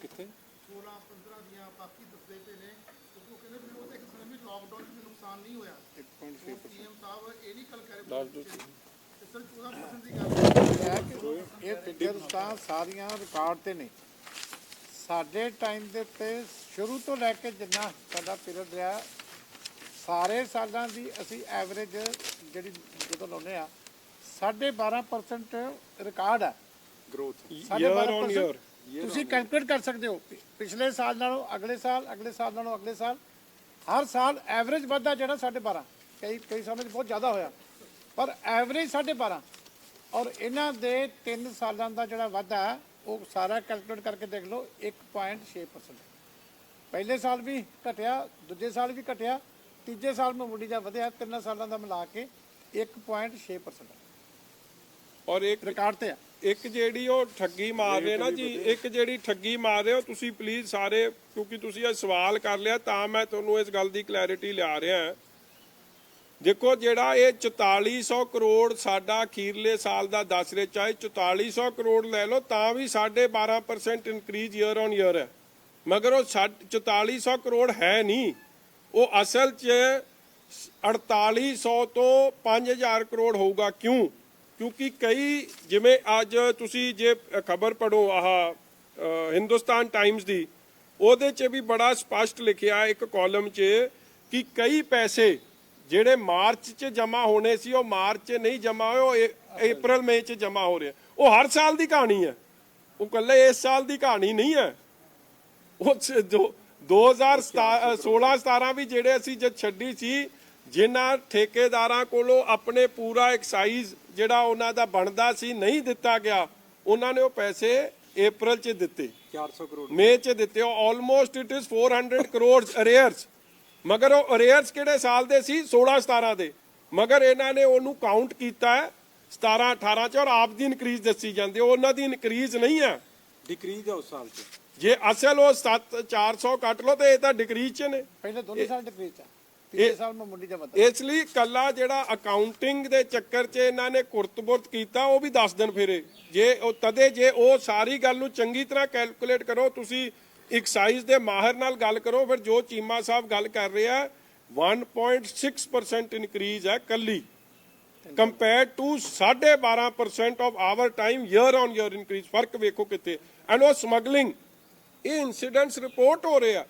ਕਿੱਥੇ 16-15 ਦੀਆਂ ਬਾਕੀ ਦੱਸਦੇ ਪਏ ਨੇ, ਕਿਉਂਕਿ ਉਹ ਕਹਿੰਦੇ ਵੀ ਉਹ ਇੱਕ ਸਮੇਂ ਵਿੱਚ ਲਾਕਡਾਊਨ 'ਚ ਨੁਕਸਾਨ ਨਹੀਂ ਹੋਇਆ। 1.6% ਸੀਐਮ ਸਾਹਿਬ ਇਹ ਨਹੀਂ ਗੱਲ ਕਰ ਰਹੇ, ਸਿਰ 14% ਦੀ ਗੱਲ ਹੈ ਕਿ ਇਹ ਫਿਗਰ ਤਾਂ ਸਾਰੀਆਂ ਰਿਕਾਰਡ ਤੇ ਨੇ। ਸਾਡੇ ਟਾਈਮ ਦੇ ਉੱਤੇ ਸ਼ੁਰੂ ਤੋਂ ਲੈ ਕੇ ਜਿੰਨਾ ਸਾਡਾ ਪੀਰੀਅਡ ਰਿਹਾ, ਸਾਰੇ ਸਾਲਾਂ ਦੀ ਅਸੀਂ ਐਵਰੇਜ ਜਿਹੜੀ ਜਦੋਂ ਲਾਉਂਦੇ ਆ 12.5% ਰਿਕਾਰਡ ਹੈ ਗਰੋਥ ਈਅਰ ਔਨ ਈਅਰ। ਤੁਸੀਂ ਕੈਲਕੂਲੇਟ ਕਰ ਸਕਦੇ ਹੋ ਪਿਛਲੇ ਸਾਲ ਨਾਲੋਂ ਅਗਲੇ ਸਾਲ, ਅਗਲੇ ਸਾਲ ਨਾਲੋਂ ਅਗਲੇ ਸਾਲ, ਹਰ ਸਾਲ ਐਵਰੇਜ ਵਾਧਾ ਜਿਹੜਾ 12.5, ਕਈ ਸਾਲਾਂ 'ਚ ਬਹੁਤ ਜ਼ਿਆਦਾ ਹੋਇਆ, ਪਰ ਐਵਰੇਜ 12.5। ਔਰ ਇਹਨਾਂ ਦੇ 3 ਸਾਲਾਂ ਦਾ ਜਿਹੜਾ ਵਾਧਾ ਹੈ ਉਹ ਸਾਰਾ ਕੈਲਕੂਲੇਟ ਕਰਕੇ ਦੇਖ ਲਓ 1.6%। ਪਹਿਲੇ ਸਾਲ ਵੀ ਘਟਿਆ, ਦੂਜੇ ਸਾਲ ਵੀ ਘਟਿਆ, ਤੀਜੇ ਸਾਲ ਮਾਮੂਲੀ ਜਿਹਾ ਵਧਿਆ, 3 ਸਾਲਾਂ ਦਾ ਮਿਲਾ ਕੇ 1.6%। ਔਰ ਇੱਕ ਰਿਕਾਰਡ ਤੇ ਆ। ਇੱਕ ਜਿਹੜੀ ਉਹ ਠੱਗੀ ਮਾਰ ਰਹੇ ਨਾ ਜੀ, ਇੱਕ ਜਿਹੜੀ ਠੱਗੀ ਮਾਰ ਰਹੇ ਹੋ ਤੁਸੀਂ, ਪਲੀਜ਼ ਸਾਰੇ, ਕਿਉਂਕਿ ਤੁਸੀਂ ਇਹ ਸਵਾਲ ਕਰ ਲਿਆ ਤਾਂ ਮੈਂ ਤੁਹਾਨੂੰ ਇਸ ਗੱਲ ਦੀ ਕਲੈਰਿਟੀ ਲਿਆ ਰਿਹਾ। ਦੇਖੋ ਜਿਹੜਾ ਇਹ 4400 ਕਰੋੜ ਸਾਡਾ ਅਖੀਰਲੇ ਸਾਲ ਦਾ ਦੱਸ ਰਹੇ, ਚਾਹੇ 4400 ਕਰੋੜ ਲੈ ਲਓ ਤਾਂ ਵੀ 12.5% ਇਨਕਰੀਜ਼ ਈਅਰ ਔਨ ਈਅਰ ਹੈ, ਮਗਰ ਉਹ 4400 ਕਰੋੜ ਹੈ ਨਹੀਂ, ਉਹ ਅਸਲ 'ਚ 4800 ਤੋਂ 5000 ਕਰੋੜ ਹੋਊਗਾ। ਕਿਉਂ? ਕਿਉਂਕਿ ਕਈ ਜਿਵੇਂ ਅੱਜ ਤੁਸੀਂ ਜੇ ਖਬਰ ਪੜ੍ਹੋ ਹਿੰਦੁਸਤਾਨ ਟਾਈਮਸ ਦੀ, ਉਹਦੇ 'ਚ ਵੀ ਬੜਾ ਸਪਸ਼ਟ ਲਿਖਿਆ ਇੱਕ ਕਾਲਮ 'ਚ ਕਿ ਕਈ ਪੈਸੇ ਜਿਹੜੇ ਮਾਰਚ 'ਚ ਜਮ੍ਹਾਂ ਹੋਣੇ ਸੀ ਉਹ ਮਾਰਚ 'ਚ ਨਹੀਂ ਜਮ੍ਹਾਂ ਹੋਏ, ਉਹ ਅਪ੍ਰੈਲ ਮਈ 'ਚ ਜਮ੍ਹਾਂ ਹੋ ਰਿਹਾ। ਉਹ ਹਰ ਸਾਲ ਦੀ ਕਹਾਣੀ ਹੈ, ਉਹ ਇਕੱਲੇ ਇਸ ਸਾਲ ਦੀ ਕਹਾਣੀ ਨਹੀਂ ਹੈ। ਉਹ 2016-17 ਵੀ ਜਿਹੜੇ ਅਸੀਂ ਜਦ ਛੱਡੀ ਸੀ, ਜਿਨ੍ਹਾਂ ਠੇਕੇਦਾਰਾਂ ਕੋਲੋਂ ਆਪਣੇ ਪੂਰਾ ਐਕਸਾਈਜ਼ ਜਿਹੜਾ ਉਹਨਾਂ ਦਾ ਬਣਦਾ ਸੀ ਨਹੀਂ ਦਿੱਤਾ ਗਿਆ, ਉਹਨਾਂ ਨੇ ਉਹ ਪੈਸੇ ਅਪ੍ਰੈਲ 'ਚ ਦਿੱਤੇ, 400 ਕਰੋੜ ਮਈ 'ਚ ਦਿੱਤੇ। ਆਲਮੋਸਟ ਇਟ ਇਜ਼ 400 ਕਰੋੜ ਅਰੇਅਰਸ, ਮਗਰ ਉਹ ਅਰੇਅਰਸ ਕਿਹੜੇ ਸਾਲ ਦੇ ਸੀ? 16-17 ਦੇ, ਮਗਰ ਇਹਨਾਂ ਨੇ ਉਹਨੂੰ ਕਾਊਂਟ ਕੀਤਾ 17-18 'ਚ, ਔਰ ਆਪ ਦੀ ਇਨਕਰੀਜ਼ ਦੱਸੀ ਜਾਂਦੀ, ਉਹਨਾਂ ਦੀ ਇਨਕਰੀਜ਼ ਨਹੀਂ ਹੈ, ਡਿਕਰੀਜ਼ ਹੈ ਉਸ ਸਾਲ 'ਚ। ਜੇ ਅਸਲ ਉਹ 400 ਕੱਟ ਲਓ ਤੇ ਇਹ ਤਾਂ ਡਿਕਰੀਜ਼ 'ਚ ਨੇ। ਪਹਿਲੇ ਦੋਨੇ ਸਾਲ ਡਿਕਰੀਜ਼ ਚ, ਤੀਜੇ ਸਾਲ ਮਾਮੂਲੀ ਜਿਹਾ ਵਾਧਾ। ਇਸ ਲਈ ਕੱਲਾ ਜਿਹੜਾ ਅਕਾਊਂਟਿੰਗ ਦੇ ਚੱਕਰ 'ਚ ਇਹਨਾਂ ਨੇ ਕੁਰਤਬੁਰਤ ਕੀਤਾ, ਉਹ ਵੀ 10 ਦਿਨ ਫਿਰੇ। ਜੇ ਉਹ ਸਾਰੀ ਗੱਲ ਨੂੰ ਚੰਗੀ ਤਰ੍ਹਾਂ ਕੈਲਕੂਲੇਟ ਕਰੋ, ਤੁਸੀਂ ਐਕਸਾਈਜ਼ ਦੇ ਮਾਹਰ ਨਾਲ ਗੱਲ ਕਰੋ, ਫਿਰ ਜੋ ਚੀਮਾ ਸਾਹਿਬ ਗੱਲ ਕਰ ਰਹੇ ਆ 1.6% ਇਨਕਰੀਜ਼ ਹੈ ਕੱਲੀ, compared to 12.5% of our time year on year increase. ਫਰਕ ਵੇਖੋ ਕਿਤੇ। ਐਂਡ ਉਹ ਸਮਗਲਿੰਗ, ਇਹ ਇਨਸੀਡੈਂਟਸ ਰਿਪੋਰਟ ਹੋ ਰਿਹਾ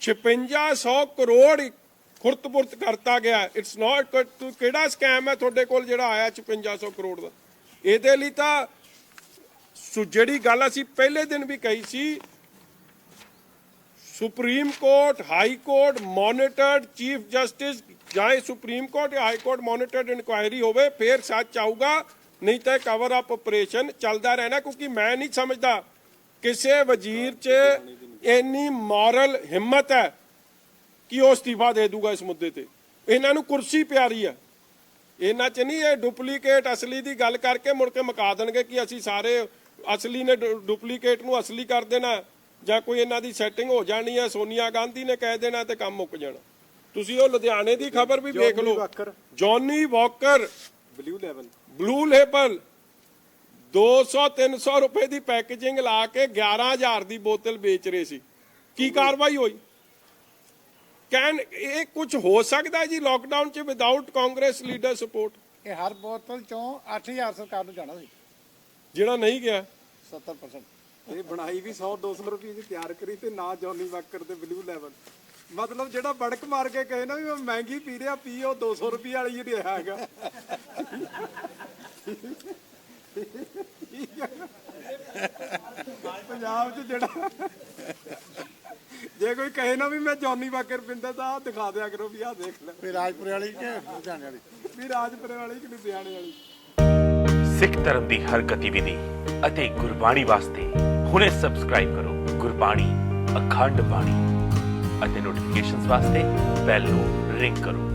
5600 ਕਰੋੜ ਖੁਰਤਬੁਰਤ ਕਰਤਾ ਗਿਆ। ਇਟਸ ਨਾਟ ਕਿਹੜਾ ਸਕੈਮ ਹੈ ਤੁਹਾਡੇ ਕੋਲ ਜਿਹੜਾ ਆਇਆ 5600 ਕਰੋੜ ਦਾ? ਇਹਦੇ ਲਈ ਤਾਂ ਜਿਹੜੀ ਗੱਲ ਅਸੀਂ ਪਹਿਲੇ ਦਿਨ ਵੀ ਕਹੀ ਸੀ, Supreme Court, high court monitored, chief justice ਜਾਂ ਸੁਪਰੀਮ ਕੋਰਟ ਜਾਂ ਹਾਈ ਕੋਰਟ ਮੋਨੀਟਰਡ ਇਨਕੁਆਇਰੀ ਹੋਵੇ, ਫਿਰ ਸੱਚ ਆਊਗਾ, ਨਹੀਂ ਤਾਂ ਕਵਰ ਅਪ ਆਪਰੇਸ਼ਨ ਚੱਲਦਾ ਰਹਿਣਾ। ਕਿਉਂਕਿ ਮੈਂ ਨਹੀਂ ਸਮਝਦਾ ਕਿਸੇ ਵਜ਼ੀਰ 'ਚ ਇੰਨੀ ਮੋਰਲ ਹਿੰਮਤ ਹੈ ਕਿ ਉਹ ਅਸਤੀਫਾ ਦੇ ਦੂਗਾ ਇਸ ਮੁੱਦੇ ਤੇ। ਇਹਨਾਂ ਨੂੰ ਕੁਰਸੀ ਪਿਆਰੀ ਹੈ, ਇਹਨਾਂ 'ਚ ਨਹੀਂ ਇਹ ਡੁਪਲੀਕੇਟ ਅਸਲੀ ਦੀ ਗੱਲ ਕਰਕੇ ਮੁੜ ਕੇ ਮੁਕਾ ਦੇਣਗੇ ਕਿ ਅਸੀਂ ਸਾਰੇ ਅਸਲੀ ਨੇ ਡੁਪਲੀਕੇਟ ਨੂੰ ਅਸਲੀ ਕਰ ਦੇਣਾ, ਜਾਂ ਕੋਈ ਇਹਨਾਂ ਦੀ ਸੈਟਿੰਗ ਹੋ ਜਾਣੀ ਹੈ, ਸੋਨੀਆ ਗਾਂਧੀ ਨੇ ਕਹਿ ਦੇਣਾ ਤੇ ਕੰਮ ਮੁੱਕ ਜਾਣਾ। ਤੁਸੀਂ ਉਹ ਲੁਧਿਆਣੇ ਦੀ ਖਬਰ ਵੀ ਵੇਖ ਲਓ, ਜੌਨੀ ਵਾਕਰ ਬਲੂ ਲੇਬਲ 200-300 ਰੁਪਏ ਦੀ ਪੈਕੇਜਿੰਗ ਲਾ ਕੇ 11000 ਦੀ ਬੋਤਲ ਵੇਚ ਰਹੇ ਸੀ। ਕੀ ਕਾਰਵਾਈ ਹੋਈ? ਇਹ ਕੁਝ ਹੋ ਸਕਦਾ ਜੀ ਲਾਕਡਾਊਨ 'ਚ ਵਿਦਆਊਟ ਕਾਂਗਰਸ ਲੀਡਰ ਸਪੋਰਟ? ਇਹ ਹਰ ਬੋਤਲ ਚੋਂ 8000 ਸਰਕਾਰ ਨੂੰ ਜਾਣਾ ਸੀ, ਜਿਹੜਾ ਨਹੀਂ ਗਿਆ 70%। ਇਹ ਬਣਾਈ ਵੀ 100-200 ਰੁਪਏ ਦੀ ਤਿਆਰ ਕਰੀ ਤੇ ਨਾ ਜੌਨੀ ਵਾਕਰ ਤੇ ਬਲੂ ਲੈਵਲ। ਮਤਲਬ ਜਿਹੜਾ ਬੜਕ ਮਾਰ ਕੇ ਕਹੇ ਨਾ ਵੀ ਮੈਂ ਮਹਿੰਗੀ ਪੀ ਰਿਹਾ, ਪੀ ਉਹ 200 ਰੁਪਏ ਵਾਲੀ ਹੀ ਰਿਹਾ ਹੈਗਾ। ਪੰਜਾਬ 'ਚ ਜਿਹੜਾ ਜੇ ਕੋਈ ਕਹੇ ਨਾ ਵੀ ਮੈਂ ਜੌਨੀ ਵਾਕਰ ਪਿੰਦਾ ਤਾਂ ਆਹ ਦਿਖਾ ਦਿਆ ਕਰੋ ਵੀ ਆਹ ਦੇਖ ਲੈ, ਵੀ ਰਾਜਪੁਰੇ ਵਾਲੀ ਕਿ ਲੁਧਿਆਣੇ ਵਾਲੀ, ਵੀ ਰਾਜਪੁਰੇ ਵਾਲੀ ਕਿ ਲੁਧਿਆਣੇ ਵਾਲੀ। ਸਿੱਖ ਧਰਮ ਦੀ ਹਰ ਗਤੀਵਿਧੀ ਅਤੇ ਗੁਰਬਾਣੀ ਵਾਸਤੇ ਹੁਣੇ ਸਬਸਕ੍ਰਾਈਬ ਕਰੋ ਗੁਰਬਾਣੀ ਅਖੰਡ ਬਾਣੀ ਅਤੇ ਨੋਟੀਫਿਕੇਸ਼ਨਸ ਵਾਸਤੇ ਬੈਲ ਨੂੰ ਰਿੰਗ ਕਰੋ।